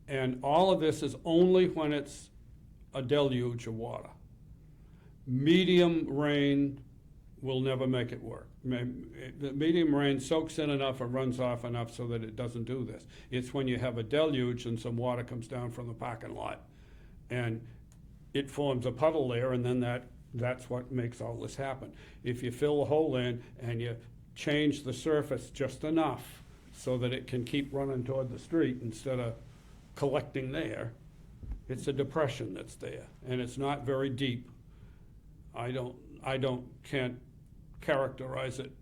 And all of this is only when it's a deluge of water. Medium rain will never make it work. The medium rain soaks in enough or runs off enough so that it doesn't do this. It's when you have a deluge and some water comes down from the parking lot and it forms a puddle there, and then that's what makes all this happen. If you fill a hole in and you change the surface just enough so that it can keep running toward the street instead of collecting there, it's a depression that's there, and it's not very deep. Can't characterize it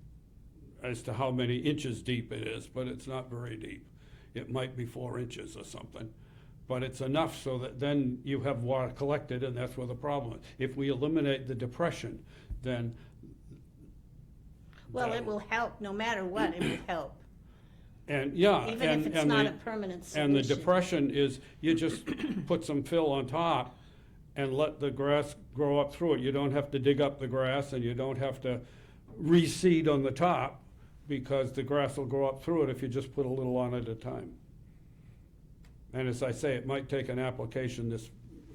as to how many inches deep it is, but it's not very deep. It might be 4 inches or something, but it's enough so that then you have water collected, and that's where the problem is. If we eliminate the depression, then Well, it will help, no matter what, it will help. and yeah, Even if it's and not the- a permanent And the solution. depression is, you just put some fill on top and let the grass grow up through it. You don't have to dig up the grass, and you don't have to reseed on the top, because the grass will grow up through it if you just put a little on at a time. And as I say, it might take an application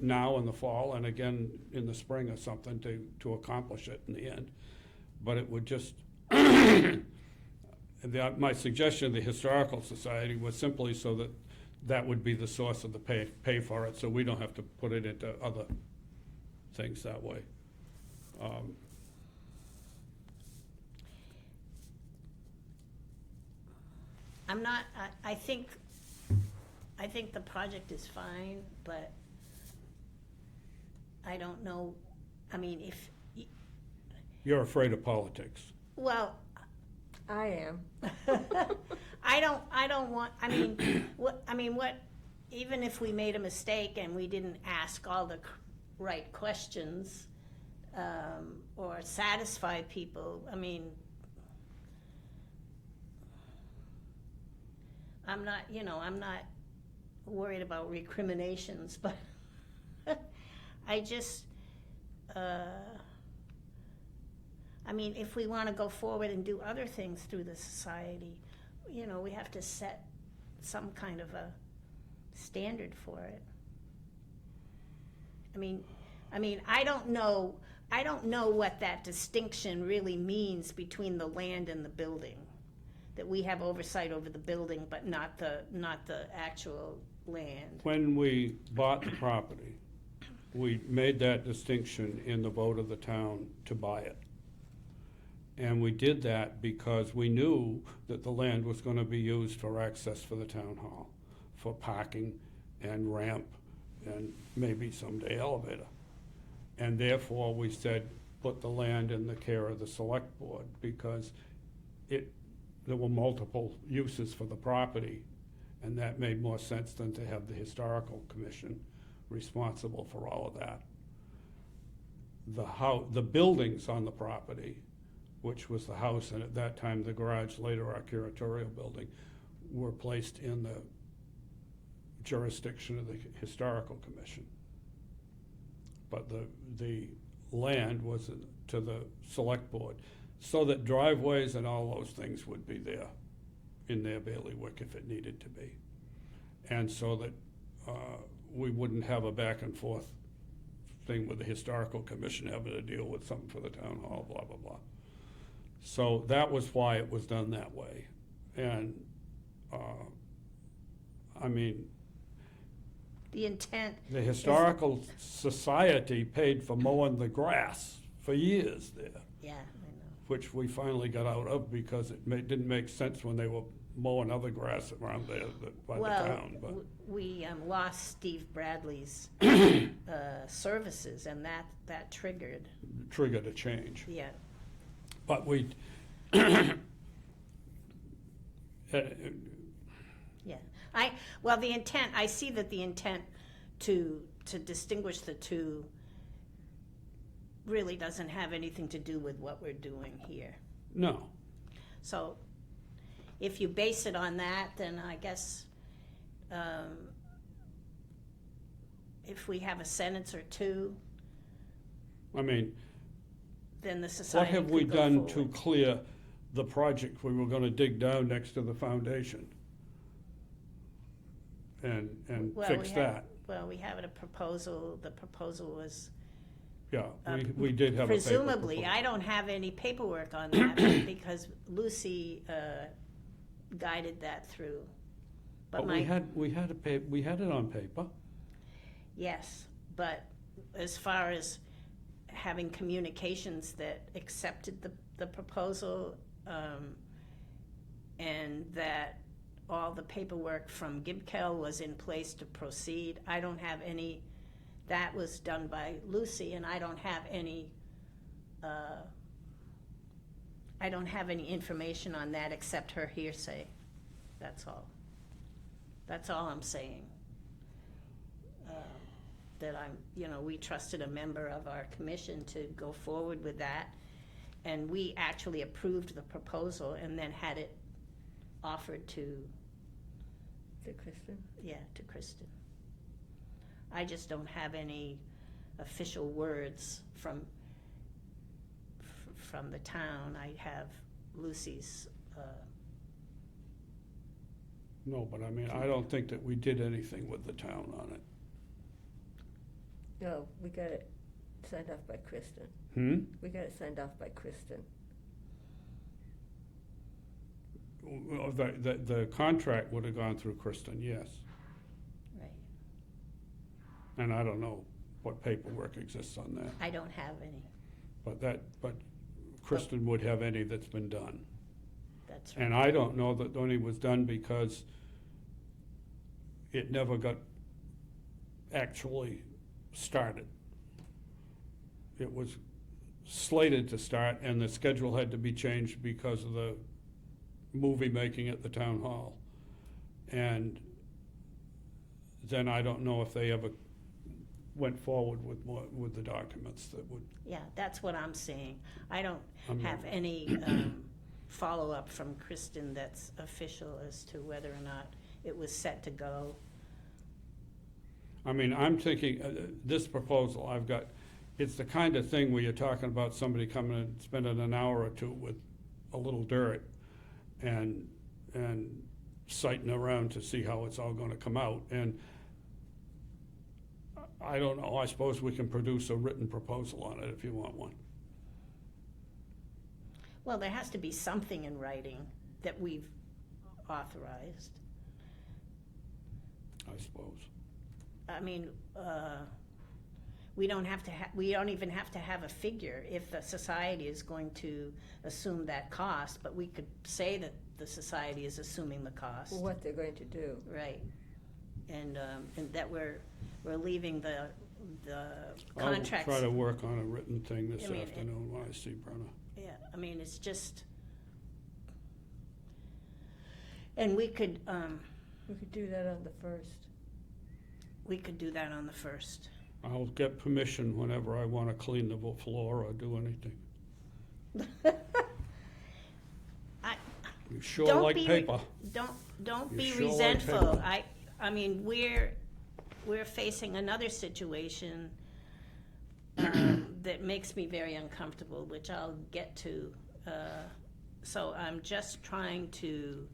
now in the fall and again in the spring or something to accomplish it in the end. But it would just My suggestion of the Historical Society was simply so that that would be the source of the pay for it, so we don't have to put it into other things that way. I'm not, I think the project is fine, but I don't know, I mean, if, You're afraid of politics. well, I am. I don't want, what, even if we made a mistake and we didn't ask all the right questions, or satisfy people, I mean, I'm not worried about recriminations, but I just, if we want to go forward and do other things through the society, we have to set some kind of a standard for it. I don't know what that distinction really means between the land and the building. That we have oversight over the building, but not the actual land. When we bought the property, we made that distinction in the vote of the town to buy it. And we did that because we knew that the land was going to be used for access for the town hall, for parking and ramp and maybe someday elevator. And therefore, we said, put the land in the care of the select board, because there were multiple uses for the property, and that made more sense than to have the historical commission responsible for all of that. The buildings on the property, which was the house and at that time the garage, later our curatorial building, were placed in the jurisdiction of the historical commission. But the land was to the select board, so that driveways and all those things would be there in their bailiwick if it needed to be. And so that we wouldn't have a back and forth thing with the historical commission having to deal with something for the town hall, blah, blah, blah. So that was why it was done that way. And, The intent, the Historical Society paid for mowing the grass for years there, yeah, I know. which we finally got out of because it didn't make sense when they were mowing other grass around there by the town. But We lost Steve Bradley's services, and that triggered, triggered a change. yeah. But we, Yeah, the intent, I see that the intent to distinguish the two really doesn't have anything to do with what we're doing here. no, So if you base it on that, then I guess if we have a sentence or two, then the what society have we could go done to forward. clear the project we were gonna dig down next to the foundation? And Well, fix that? Well, we have a proposal, the proposal was Yeah, we did have a paper presumably, proposal. I don't have any paperwork on that because Lucy guided that through. But we had it on paper. Yes, but as far as having communications that accepted the proposal, and that all the paperwork from Gibkel was in place to proceed, I don't have any. That was done by Lucy, and I don't have any information on that except her hearsay. That's all. That's all I'm saying. That we trusted a member of our commission to go forward with that, and we actually approved the proposal and then had it offered to, Kristen? to Kristen. I just don't have any official words from the town. I have Lucy's. No, but I don't think that we did anything with the town on it. No, we got it signed off by Kristen. Hmm? We got it signed off by Kristen. the contract would have gone through Kristen, yes. Right. And I don't know what paperwork exists on that, I don't have any, but Kristen would have any that's been done. that's right. And I don't know that any was done because it never got actually started. It was slated to start, and the schedule had to be changed because of the movie making at the town hall. And then I don't know if they ever went forward with the documents that would. Yeah, that's what I'm saying. I don't I'm have not- any follow-up from Kristen that's official as to whether or not it was set to go. I mean, I'm thinking, this proposal I've got, it's the kind of thing where you're talking about somebody coming and spending an hour or two with a little dirt and sighting around to see how it's all gonna come out. And I don't know, I suppose we can produce a written proposal on it if you want one. Well, there has to be something in writing that we've authorized. I suppose. I mean, we don't even have to have a figure if the society is going to assume that cost, but we could say that the society is assuming the cost. what they're going to do. Right. And that we're leaving the I'll contracts. try to work on a written thing this I mean, afternoon when I see Brenna. Yeah, I mean, it's just, and we could do that on the 1st. we could do that on the 1st. I'll get permission whenever I wanna clean the floor or do anything. You sure Don't like be paper. Don't You be sure like resentful. paper. I mean, we're facing another situation that makes me very uncomfortable, which I'll get to. So I'm just trying to,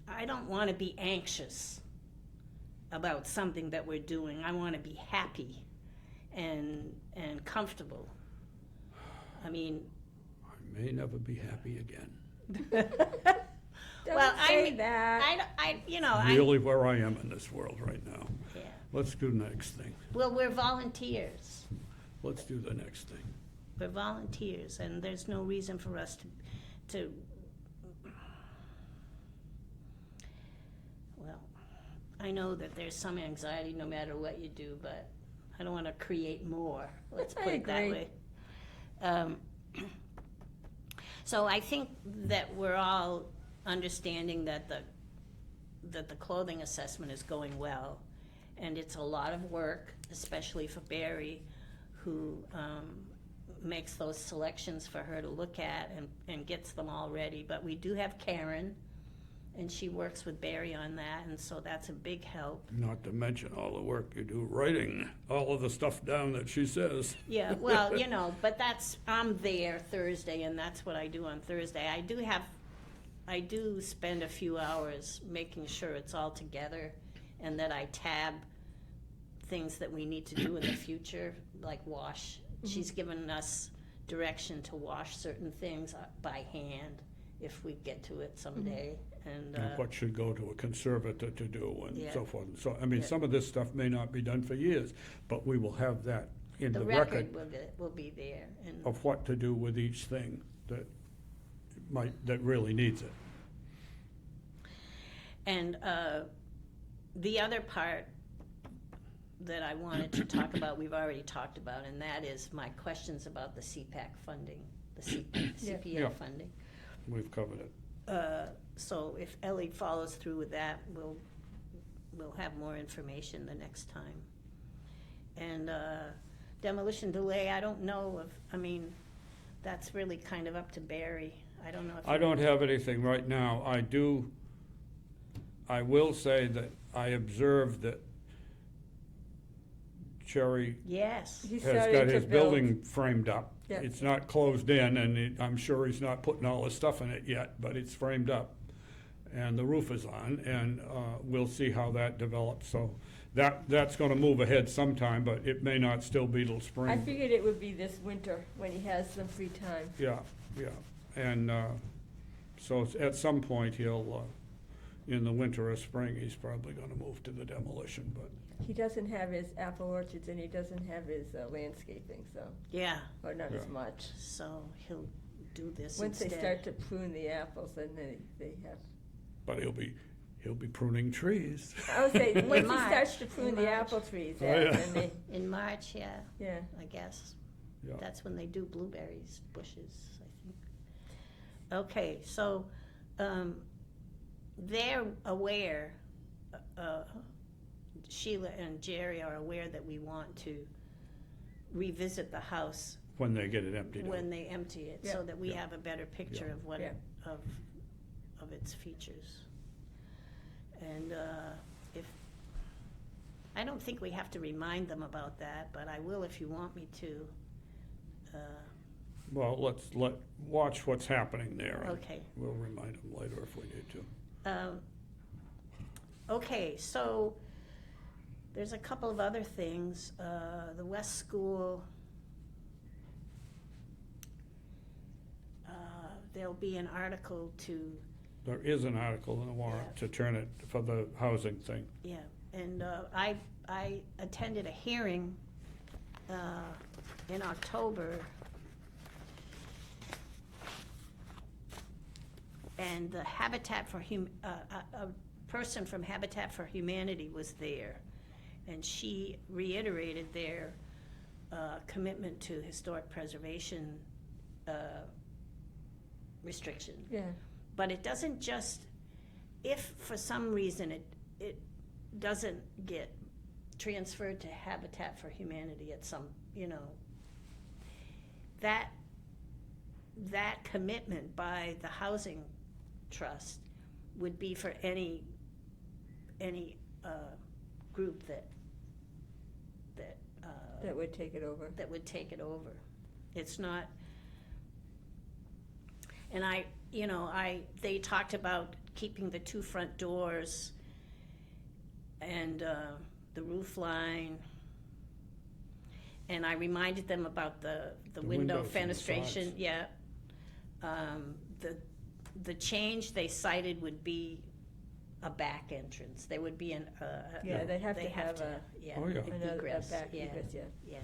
I don't want to be anxious about something that we're doing. I want to be happy and comfortable. I mean, I may never be happy again. Don't well, say I mean, that. Really where I am in this world right now. Yeah. Let's do the next thing. Well, we're volunteers. Let's do the next thing. We're volunteers, and there's no reason for us to. Well, I know that there's some anxiety no matter what you do, but I don't want to create more. Let's I put it that agree. way. So I think that we're all understanding that the clothing assessment is going well, and it's a lot of work, especially for Barry, who makes those selections for her to look at and gets them all ready. But we do have Karen, and she works with Barry on that, and so that's a big help. Not to mention all the work you do writing all of the stuff down that she says. Yeah, well, but I'm there Thursday, and that's what I do on Thursday. I do spend a few hours making sure it's all together, and that I tab things that we need to do in the future, like wash. She's given us direction to wash certain things by hand if we get to it someday. And What should go to a conservator to do and Yeah. so forth. So, I mean, Yeah. some of this stuff may not be done for years, but we will have that in the the record record will be there. And of what to do with each thing that really needs it. And the other part that I wanted to talk about, we've already talked about, and that is my questions about the CPAC funding, the CPA Yeah. funding. We've covered it. So if Ellie follows through with that, we'll have more information the next time. And demolition delay, I don't know that's really kind of up to Barry. I don't know if. I don't have anything right now. I will say that I observed that Jerry Yes. He's has starting got to his build. building framed up. Yeah. It's not closed in, and I'm sure he's not putting all his stuff in it yet, but it's framed up. And the roof is on, and we'll see how that develops. So that's gonna move ahead sometime, but it may not still be till spring. I figured it would be this winter when he has some free time. Yeah, yeah. And so at some point, he'll, in the winter or spring, he's probably gonna move to the demolition, but He doesn't have his apple orchards and he doesn't have his landscaping, so, Yeah, or not as Yeah. much. so he'll do this Once instead. they start to prune the apples, then they have. but he'll be pruning trees. I would say, once he March. starts to prune In the March. apple trees, Oh, yeah. then they, In March, yeah, yeah. I guess. Yeah. That's when they do blueberries, bushes, I think. Okay, so, they're aware, Sheila and Jerry are aware that we want to revisit the house When they get it emptied out. when they empty it, so Yeah. that we Yeah. have a better picture Yeah. of what, Yeah. of its features. And, I don't think we have to remind them about that, but I will if you want me to. Well, watch what's happening there. and Okay. We'll remind them later if we need to. Okay, so there's a couple of other things. The West School, there'll be an article to, There is an article in the warrant Yeah. to turn it for the housing thing. yeah, and I attended a hearing in October, and the Habitat for a person from Habitat for Humanity was there, and she reiterated their commitment to historic preservation restriction. Yeah, But it doesn't just, if for some reason it doesn't get transferred to Habitat for Humanity at some, that commitment by the housing trust would be for any group that that would take it over. that would take it over. It's not, and they talked about keeping the two front doors and the roof line. And I reminded them about the window windows on the fenestration, sides. yeah. The change they cited would be a back entrance. There would be Yeah, they have to have yeah, Oh, yeah. an Another egress, back yeah. egress, yeah. Yeah.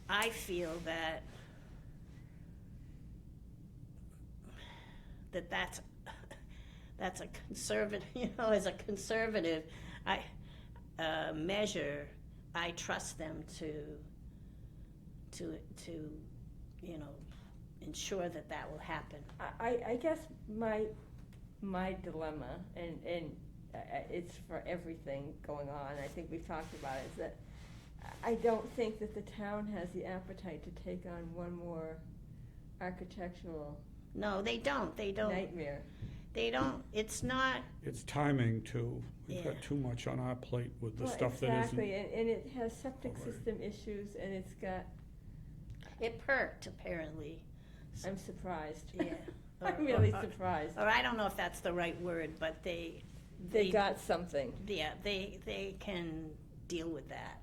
I feel that's a conservative, as a conservative, measure, I trust them to ensure that will happen. I guess my dilemma, and it's for everything going on, I think we've talked about it, is that I don't think that the town has the appetite to take on one more architectural No, they don't, nightmare. it's not, It's timing too. We've Yeah. got too much on our plate with the Well, stuff that exactly, isn't. and it has septic already. system issues, and it's got, it perked apparently. I'm surprised. Yeah. I'm really surprised. Or I don't know if that's the right word, but They got something. yeah, they can deal with that.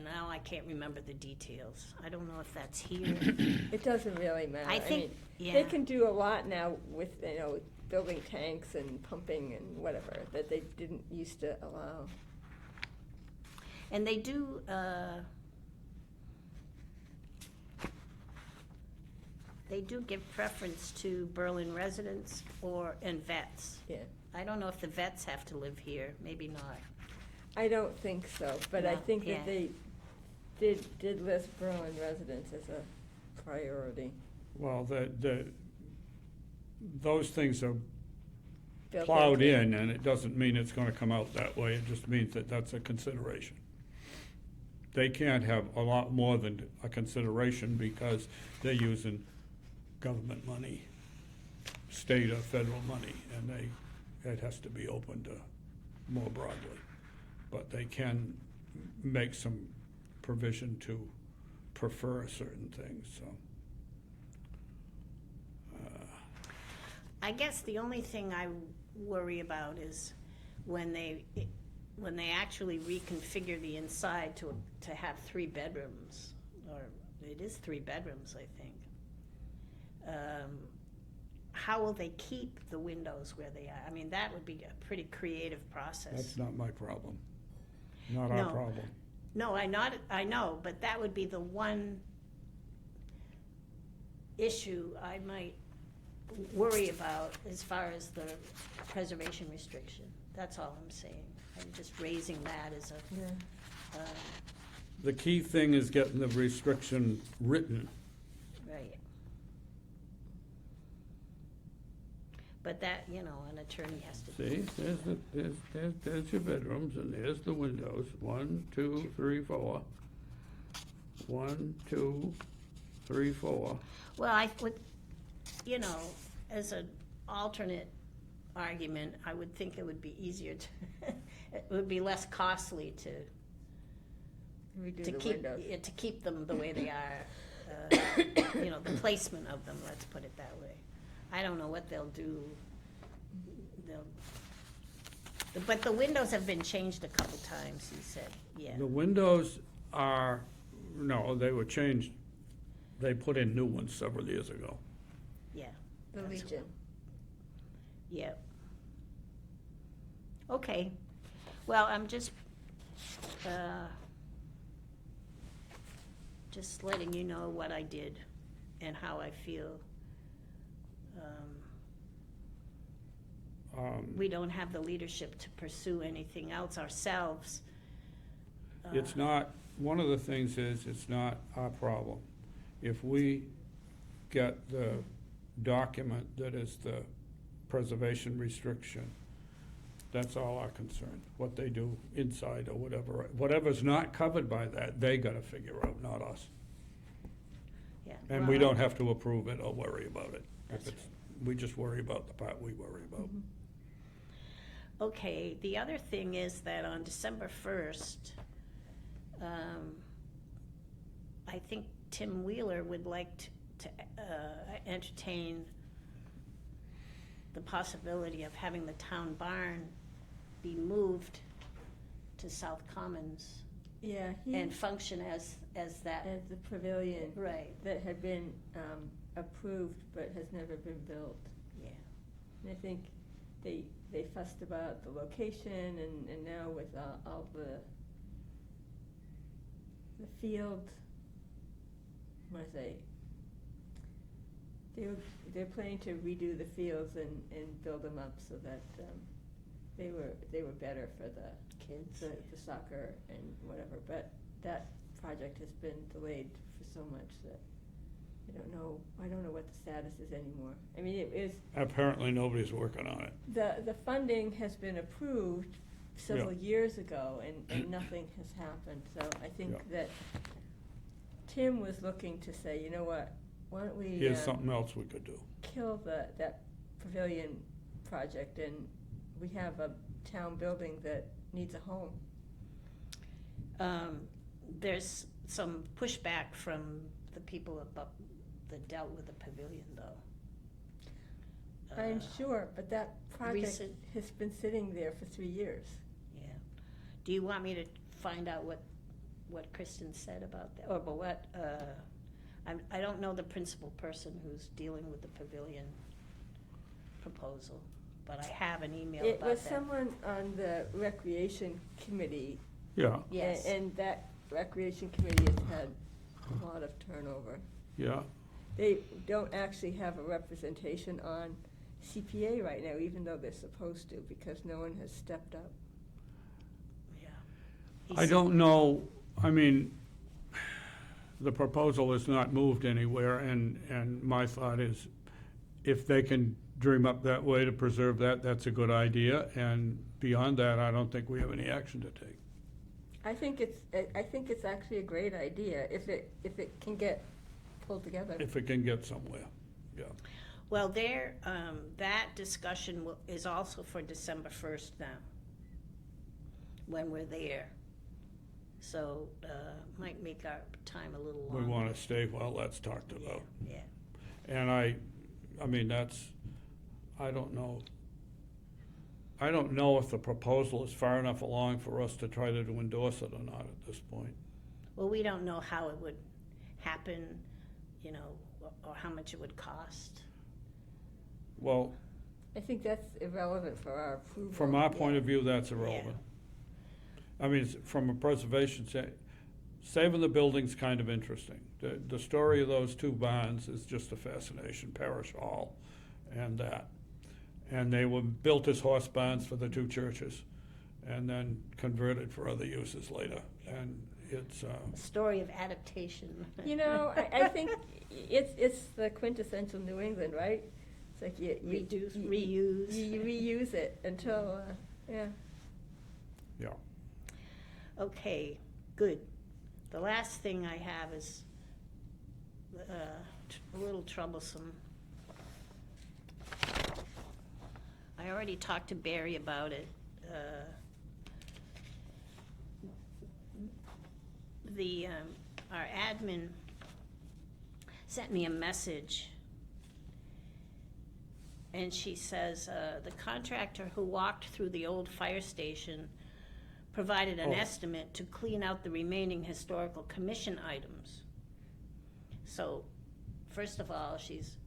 Now I can't remember the details. I don't know if that's here. It doesn't really matter. I think, mean, yeah. they can do a lot now with, building tanks and pumping and whatever, that they didn't used to allow. And they do, give preference to Berlin residents and vets. Yeah. I don't know if the vets have to live here, maybe not. I don't think so, but I No, think yeah. that they did list Berlin residents as a priority. Well, those things are Built plowed into- in, and it doesn't mean it's gonna come out that way. It just means that that's a consideration. They can't have a lot more than a consideration because they're using government money, state or federal money, and it has to be opened to more broadly. But they can make some provision to prefer certain things, so. I guess the only thing I worry about is when when they actually reconfigure the inside to have 3 bedrooms, or it is 3 bedrooms, I think. How will they keep the windows where they are? I mean, that would be a pretty creative process. That's not my problem, not our No. problem. No, I know, but that would be the one issue I might worry about as far as the preservation restriction. That's all I'm saying. I'm just raising that as a, Yeah. The key thing is getting the restriction written. right. But that, an attorney has to. See, there's your bedrooms, and there's the windows, 1, 2, 3, 4. 1, 2, 3, 4. Well, I would, as an alternate argument, I would think it would be easier to, it would be less costly to Redo to the keep, windows. to keep them the way they are, the placement of them, let's put it that way. I don't know what they'll do. But the windows have been changed a couple times, he said, yeah. The windows are, no, they were changed, they put in new ones several years ago. Yeah, The That's Legion. yeah. Okay, well, I'm just letting you know what I did and how I feel. We don't have the leadership to pursue anything else ourselves. It's not, one of the things is, it's not our problem. If we get the document that is the preservation restriction, that's all our concern. What they do inside or whatever, whatever's not covered by that, they gotta figure out, not us. Yeah, And well, we don't have to approve it or worry about it. That's If it's, we just worry about the part we worry about. Okay, the other thing is that on December 1st, I think Tim Wheeler would like to entertain the possibility of having the town barn be moved to South Commons Yeah, and function as that, as the pavilion right, that had been approved but has never been built. yeah. And I think they fussed about the location, and now with all the field, what I say, they're planning to redo the fields and build them up so that they were better for the Kids. the soccer and whatever. But that project has been delayed for so much that I don't know what the status is anymore. I mean, it is, Apparently, nobody's working on it. the funding has been approved several years ago, and nothing has happened. So I think Yeah. that Tim was looking to say, you know what, why don't we Here's something else we could do. kill that pavilion project, and we have a town building that needs a home. There's some pushback from the people that dealt with the pavilion, though. I'm sure, but that project recent- has been sitting there for 3 years. Yeah. Do you want me to find out what Kristen said about that, or what, I don't know the principal person who's dealing with the pavilion proposal, but I have an email It about was that. someone on the recreation committee, Yeah, Yes. and that recreation committee has had a lot of turnover. yeah. They don't actually have a representation on CPA right now, even though they're supposed to, because no one has stepped up. Yeah. I don't know, I mean, the proposal is not moved anywhere, and my thought is, if they can dream up that way to preserve that, that's a good idea, and beyond that, I don't think we have any action to take. I think it's actually a great idea if it can get pulled together. If it can get somewhere, yeah. Well, that discussion is also for December 1st now, when we're there. So, might make our time a little We longer. wanna stay while that's talked about. Yeah, And I mean, that's, I don't know. I don't know if the proposal is far enough along for us to try to endorse it or not at this point. Well, we don't know how it would happen, you know, or how much it would cost. Well, I think that's irrelevant for our approval. from our point of view, that's irrelevant. I mean, from a preservation, saving the building's kind of interesting. The story of those two barns is just a fascination, Parish Hall and that. And they were built as horse barns for the two churches and then converted for other uses later. And it's, Story of adaptation. You know, I think it's the quintessential New England, right? It's like Reduce, you reuse. You reuse it until, yeah. yeah. Okay, good. The last thing I have is a little troublesome. I already talked to Barry about it. Our admin sent me a message, and she says, the contractor who walked through the old fire station provided an Oh. estimate to clean out the remaining historical commission items. So, first of all, she's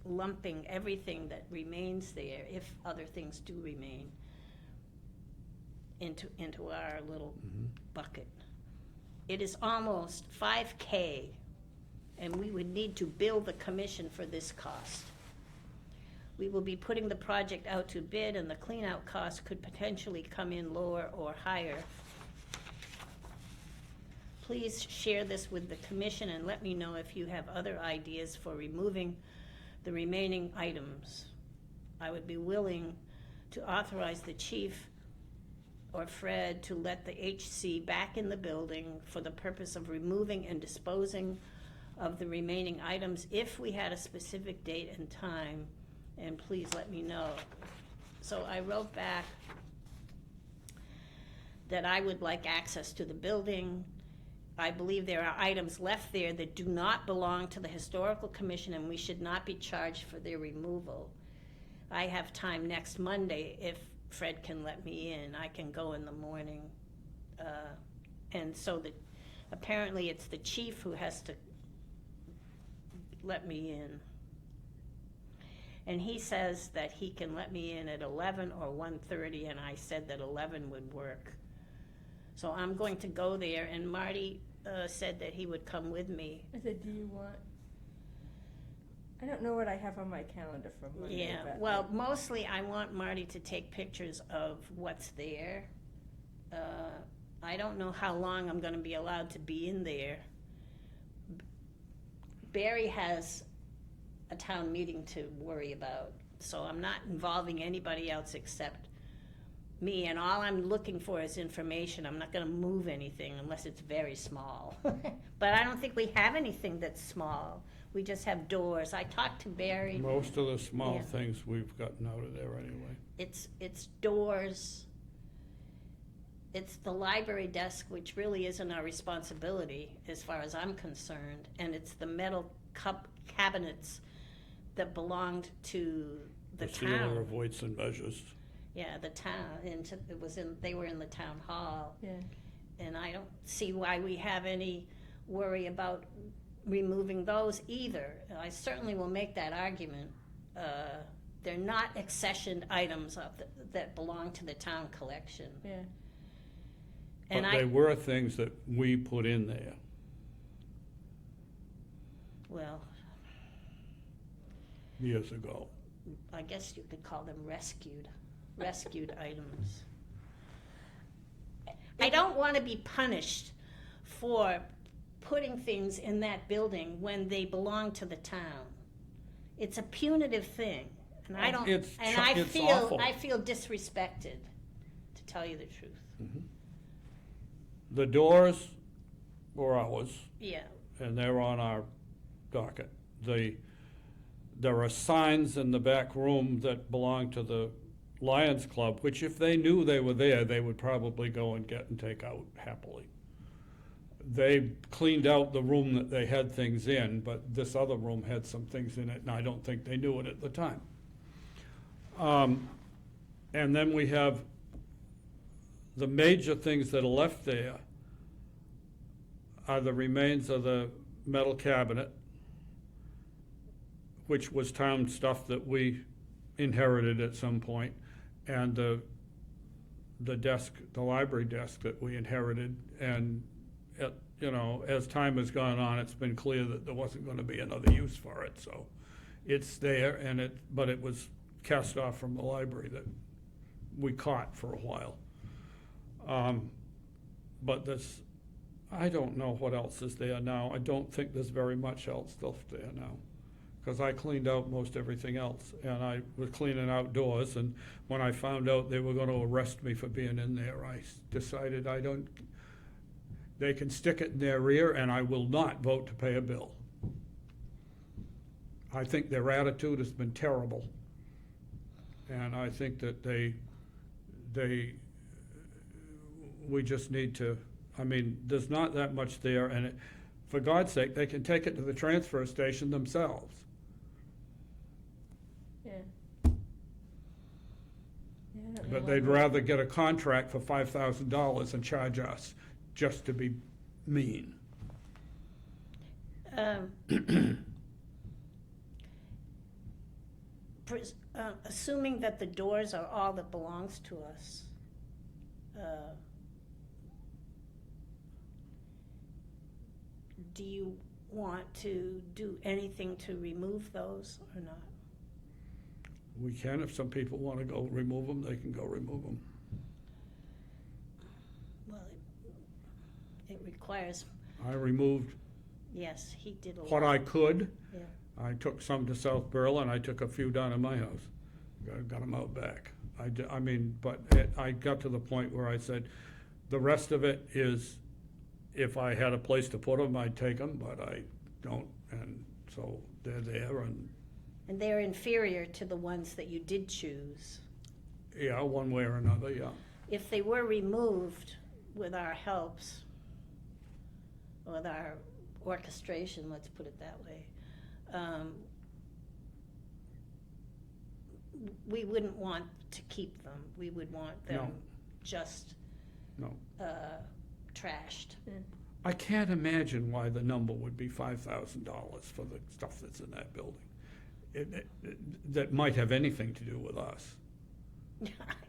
lumping everything that remains there, if other things do remain, into our little bucket. It is almost $5,000, and we would need to bill the commission for this cost. We will be putting the project out to bid, and the clean-out cost could potentially come in lower or higher. Please share this with the commission and let me know if you have other ideas for removing the remaining items. I would be willing to authorize the chief or Fred to let the HC back in the building for the purpose of removing and disposing of the remaining items if we had a specific date and time, and please let me know. So I wrote back that I would like access to the building. I believe there are items left there that do not belong to the Historical Commission, and we should not be charged for their removal. I have time next Monday if Fred can let me in. I can go in the morning. And so apparently it's the chief who has to let me in. And he says that he can let me in at 11 or 1:30, and I said that 11 would work. So I'm going to go there, and Marty said that he would come with me. I said, do you want, I don't know what I have on my calendar for Monday. Yeah, but well, mostly I want Marty to take pictures of what's there. I don't know how long I'm gonna be allowed to be in there. Barry has a town meeting to worry about, so I'm not involving anybody else except me, and all I'm looking for is information. I'm not gonna move anything unless it's very small. But I don't think we have anything that's small. We just have doors. I talked to Barry. Most of the small Yeah. things we've gotten out of there anyway. It's doors. It's the library desk, which really isn't our responsibility as far as I'm concerned. And it's the metal cabinets that belonged to the sealer town. of weights and measures. Yeah, the town, and they were in the town hall. Yeah. And I don't see why we have any worry about removing those either. I certainly will make that argument. They're not accessioned items that belong to the town collection. Yeah. And But they were things that we put in there. well, Years ago. I guess you could call them rescued items. I don't want to be punished for putting things in that building when they belong to the town. It's a punitive thing, and I don't. It's awful. I feel disrespected, to tell you the truth. The doors were ours, Yeah. and they're on our docket. There are signs in the back room that belong to the Lions Club, which if they knew they were there, they would probably go and get and take out happily. They cleaned out the room that they had things in, but this other room had some things in it, and I don't think they knew it at the time. And then we have the major things that are left there are the remains of the metal cabinet, which was town stuff that we inherited at some point, and the desk, the library desk that we inherited. And, you know, as time has gone on, it's been clear that there wasn't gonna be another use for it, so it's there, and but it was cast off from the library that we caught for a while. But this, I don't know what else is there now. I don't think there's very much else stuff there now, because I cleaned out most everything else, and I was cleaning outdoors, and when I found out they were gonna arrest me for being in there, I decided they can stick it in their rear, and I will not vote to pay a bill. I think their attitude has been terrible, and I think that we just need to, I mean, there's not that much there, and for God's sake, they can take it to the transfer station themselves. Yeah. Yeah, I don't know But why they'd we- rather get a contract for $5,000 and charge us just to be mean. Assuming that the doors are all that belongs to us, do you want to do anything to remove those or not? We can, if some people want to go remove them, they can go remove them. Well, it requires, I removed yes, he did a lot. what I could. Yeah. I took some to South Berlin, I took a few down in my house. Got them out back. I mean, but I got to the point where I said, the rest of it is, if I had a place to put them, I'd take them, but I don't, and so they're there, and, And they're inferior to the ones that you did choose. yeah, one way or another, yeah. If they were removed with our helps, with our orchestration, let's put it that way, we wouldn't want to keep them. We would want them No. just No. trashed. I can't imagine why the number would be $5,000 for the stuff that's in that building. That might have anything to do with us.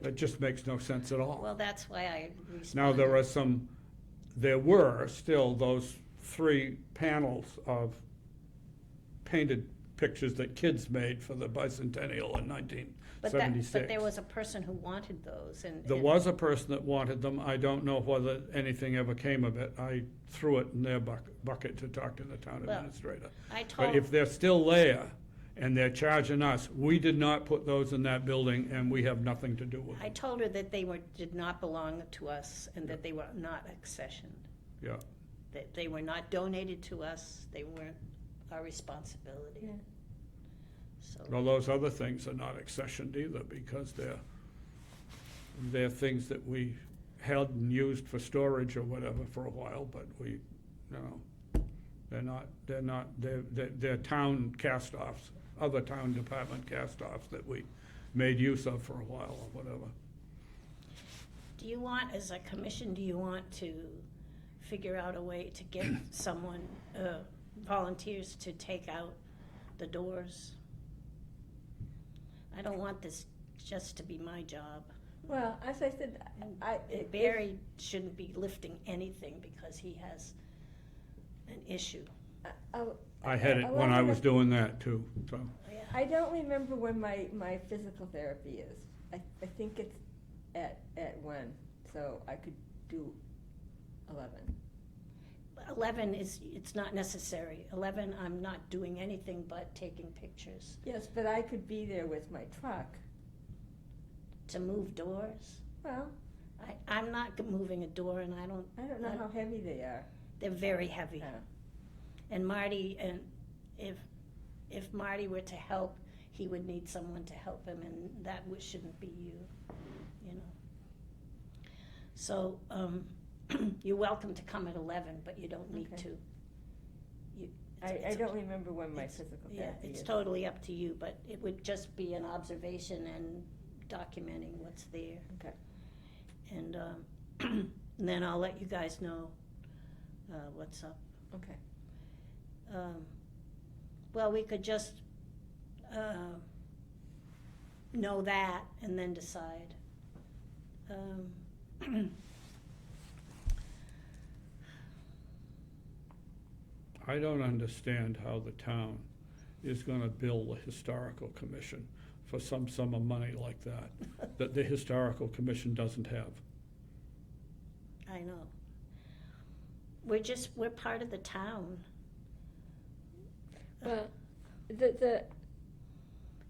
That just makes no sense at all. Well, that's why I responded. Now, there were still those 3 panels of painted pictures that kids made for the bicentennial in 1976. But there was a person who wanted those, and. There was a person that wanted them. I don't know whether anything ever came of it. I threw it in their bucket to talk to the town Well, administrator. I But told, if they're still there and they're charging us, we did not put those in that building, and we have nothing to do with I them. told her that they did not belong to us and that they were not accessioned. Yeah. That they were not donated to us, they weren't our responsibility. Yeah. So, Well, those other things are not accessioned either, because they're things that we held and used for storage or whatever for a while, but they're town cast-offs, other town department cast-offs that we made use of for a while or whatever. do you want, as a commission, do you want to figure out a way to get someone, volunteers to take out the doors? I don't want this just to be my job. Well, as I said, And Barry shouldn't be lifting anything because he has an issue. I had it when I was doing that too, so. I don't remember when my physical therapy is. I think it's at 1, so I could do 11. 11 it's not necessary. 11, I'm not doing anything but taking pictures. Yes, but I could be there with my truck. To move doors, Well, I'm not moving a door, and I don't know how heavy they are. they're very heavy. Yeah. And Marty, and if Marty were to help, he would need someone to help him, and that shouldn't be you, you know. So, you're welcome to come at 11, but you don't need Okay. to. I don't remember when my physical Yeah, therapy is. it's totally up to you, but it would just be an observation and documenting what's there. Okay. And and then I'll let you guys know what's up. Okay. Well, we could just know that and then decide. I don't understand how the town is gonna bill the historical commission for some sum of money like that the historical commission doesn't have. I know. We're part of the town. Well, It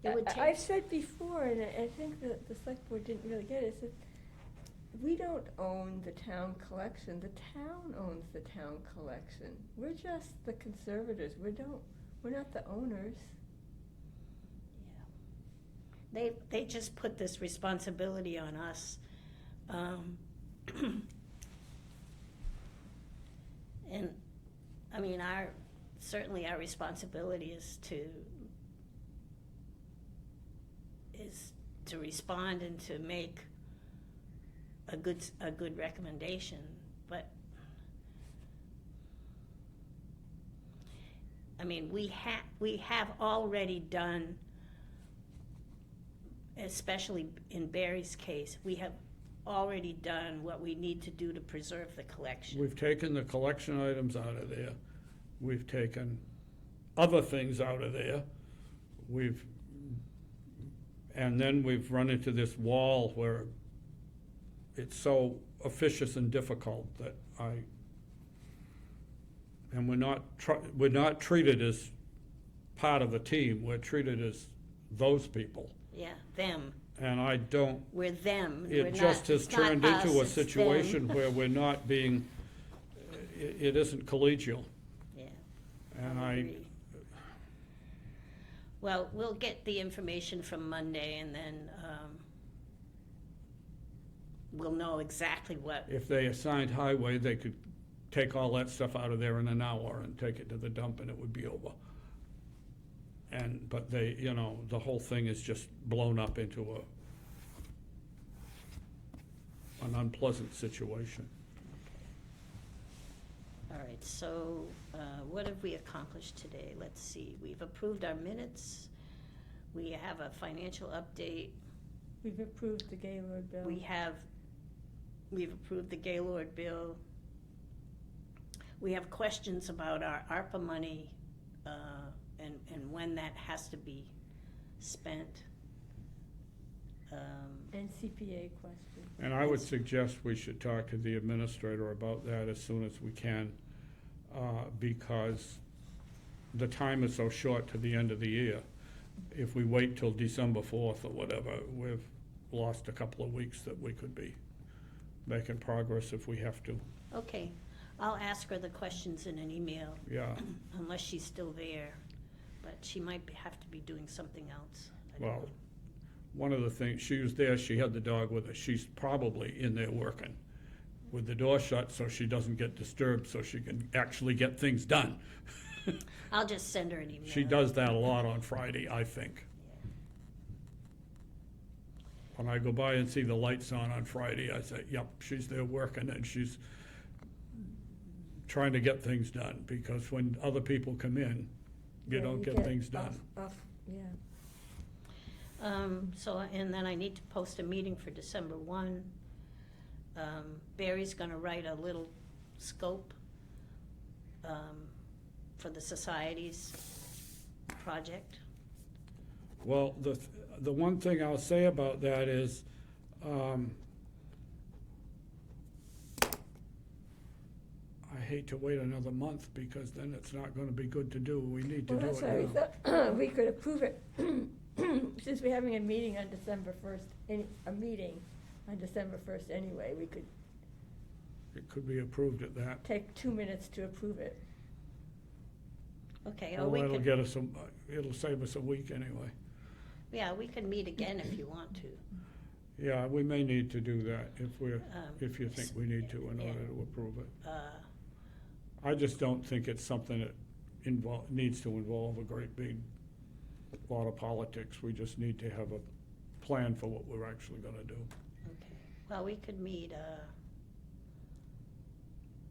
would I've take, said before, and I think that the select board didn't really get it, is that we don't own the town collection, the town owns the town collection. We're just the conservators, we're not the owners. they just put this responsibility on us. And, I mean, certainly our responsibility is to respond and to make a good recommendation, but, I mean, we have already done, especially in Barry's case, we have already done what we need to do to preserve the collection. We've taken the collection items out of there. We've taken other things out of there. And then we've run into this wall where it's so officious and difficult that and we're not treated as part of the team. We're treated as those people. Yeah, them. And I don't, We're them. We're it not- just has it's not turned into a us, it's them. situation where we're not being, it isn't collegial. Yeah. And agree. Well, we'll get the information from Monday, and then we'll know exactly what. If they assigned highway, they could take all that stuff out of there in an hour and take it to the dump and it would be over. But they, the whole thing is just blown up into an unpleasant situation. All right, so what have we accomplished today? Let's see, we've approved our minutes. We have a financial update. We've approved the Gaylord bill. We've approved the Gaylord bill. We have questions about our ARPA money and when that has to be spent. And CPA question. And I would suggest we should talk to the administrator about that as soon as we can, because the time is so short to the end of the year. If we wait till December 4th or whatever, we've lost a couple of weeks that we could be making progress if we have to. Okay, I'll ask her the questions in an email, Yeah, unless she's still there, but she might have to be doing something else. I don't well, know. one of the things, she was there, she had the dog with her. She's probably in there working with the door shut so she doesn't get disturbed, so she can actually get things done. I'll just send her an email. She does that a lot on Friday, I think. When I go by and see the lights on Friday, I say, yep, she's there working and she's trying to get things done, because when other people come in, you Yeah, don't get get things done. Yeah. So, and then I need to post a meeting for December 1. Barry's gonna write a little scope for the society's project. Well, the one thing I'll say about that is, I hate to wait another month, because then it's not gonna be good to do. We need to Well, do that's why we it now. thought we could approve it, since we're having a meeting on December 1st, a meeting on December 1st anyway, we could It could be approved at that. take 2 minutes to approve it. Okay, or Well, we it'll could, get us, it'll save us a week anyway. yeah, we could meet again if you want to. Yeah, we may need to do that if you think s- we need to in yeah. order to approve it. Uh, I just don't think it's something that needs to involve a great big lot of politics. We just need to have a plan for what we're actually gonna do. Okay, well, we could meet,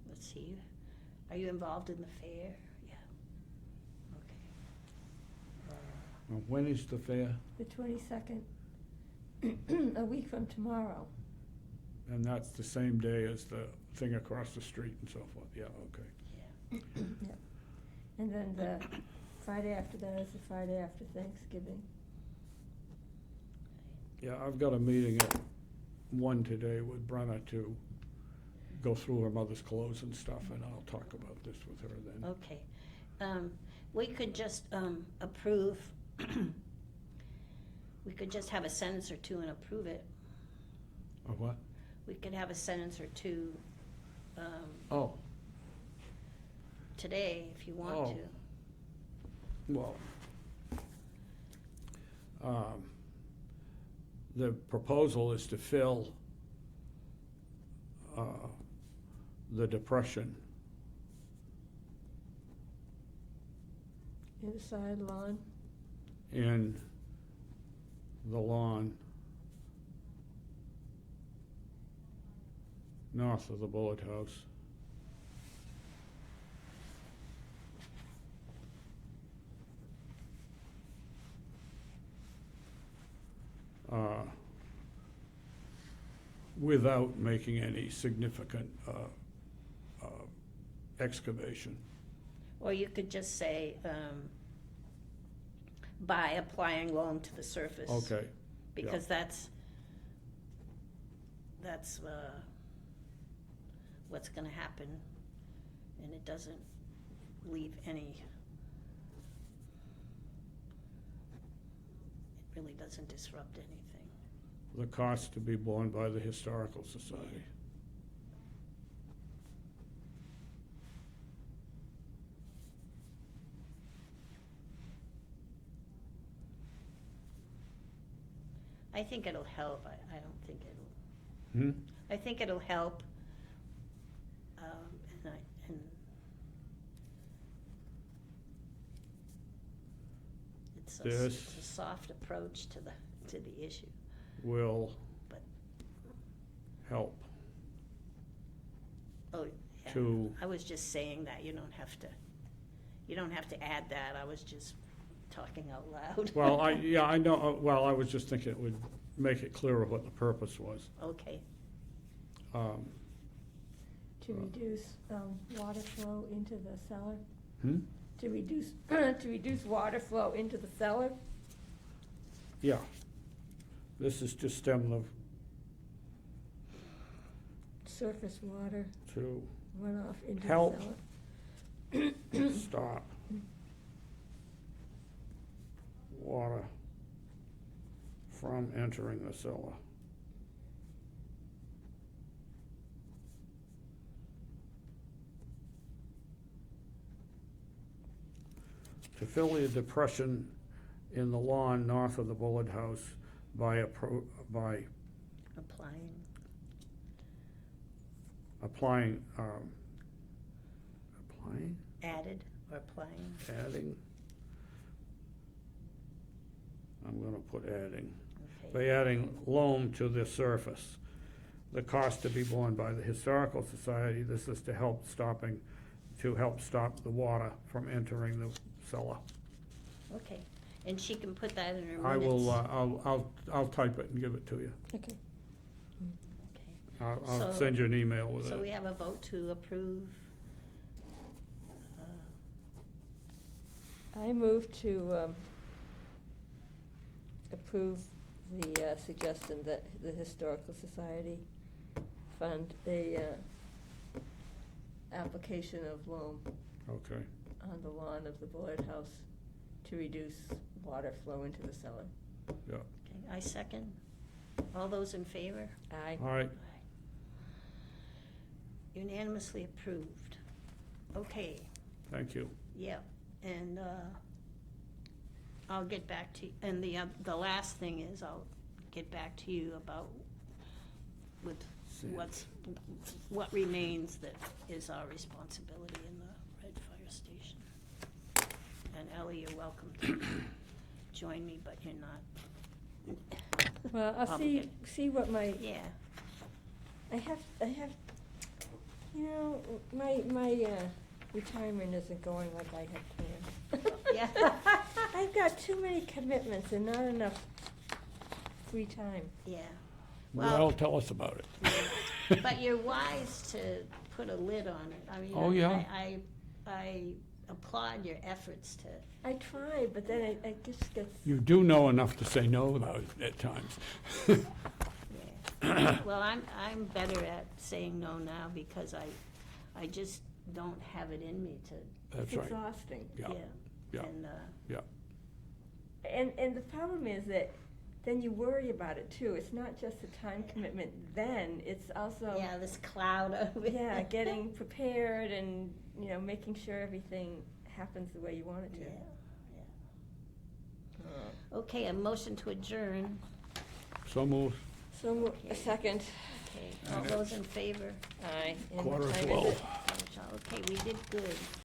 let's see, are you involved in the fair? Yeah. Okay. Now, when is the fair? The 22nd, a week from tomorrow. And that's the same day as the thing across the street and so forth, yeah, okay. Yeah. Yeah. And then the Friday after that is the Friday after Thanksgiving. Yeah, I've got a meeting at 1 today with Brenna to go through her mother's clothes and stuff, and I'll talk about this with her then. Okay. We could just approve, we could just have a sentence or two and approve it. Or what? We could have a sentence or two Oh, today if you want Oh. to. well, the proposal is to fill the depression Inside lawn. in the lawn north of the Bullet House. Without making any significant excavation. Or you could just say, by applying loam to the surface. Okay, Because that's what's gonna happen, and it doesn't leave any, it really doesn't disrupt anything. the cost to be borne by the Historical Society. I think it'll help, I don't think it'll, Hmm? I think it'll help, and it's This- it's a soft approach to the issue. Will But- help Oh, yeah. to, I was just saying that, you don't have to add that, I was just talking out loud. well, I know, well, I was just thinking it would make it clearer what the purpose was. Okay, To reduce water flow into the cellar. Hmm? To reduce, to reduce water flow into the cellar. Yeah. This is to stem the, Surface water to runoff into the Help. cellar. stop water from entering the cellar. To fill the depression in the lawn north of the Bullet House by applying, applying, added or applying, adding, I'm gonna put adding, okay. by adding loam to the surface. The cost to be borne by the Historical Society, this is to help stop the water from entering the cellar. Okay, and she can put that in her minutes. I will, I'll type it and give it to you. Okay. Okay, I'll So- send you an email with so we it. have a vote to approve. I move to approve the suggestion that the Historical Society fund a application of loam Okay, on the lawn of the Bullard House to reduce water flow into the cellar. yeah, Okay, I second. All those in favor? Aye. all right, Unanimously approved. Okay, thank you. yeah, and I'll get back to, and the last thing is I'll get back to you about with what remains that is our responsibility in the Red Fire Station. And Ellie, you're welcome to join me, but you're not Well, I'll see what my, Yeah, I have, you know, my retirement isn't going like I had planned. yeah, I've got too many commitments and not enough free time. yeah. Well, Well, tell us about it. but you're wise to put a lid on it. I mean, Oh, yeah? I applaud your efforts to, I try, but then it just gets, You do know enough to say no though at times. yeah. Well, I'm better at saying no now because I just don't have it in me to, That's it's right, exhausting. yeah, yeah. yeah, And, yeah. And the problem is that then you worry about it too. It's not just the time commitment then, it's also, yeah, this cloud over it. yeah, getting prepared and, you know, making sure everything happens the way you want it to. Yeah, yeah. Okay, a motion to adjourn. So moved. So, a second. Okay, all those in favor? Aye. And 11:15. time is it? Okay, we did good.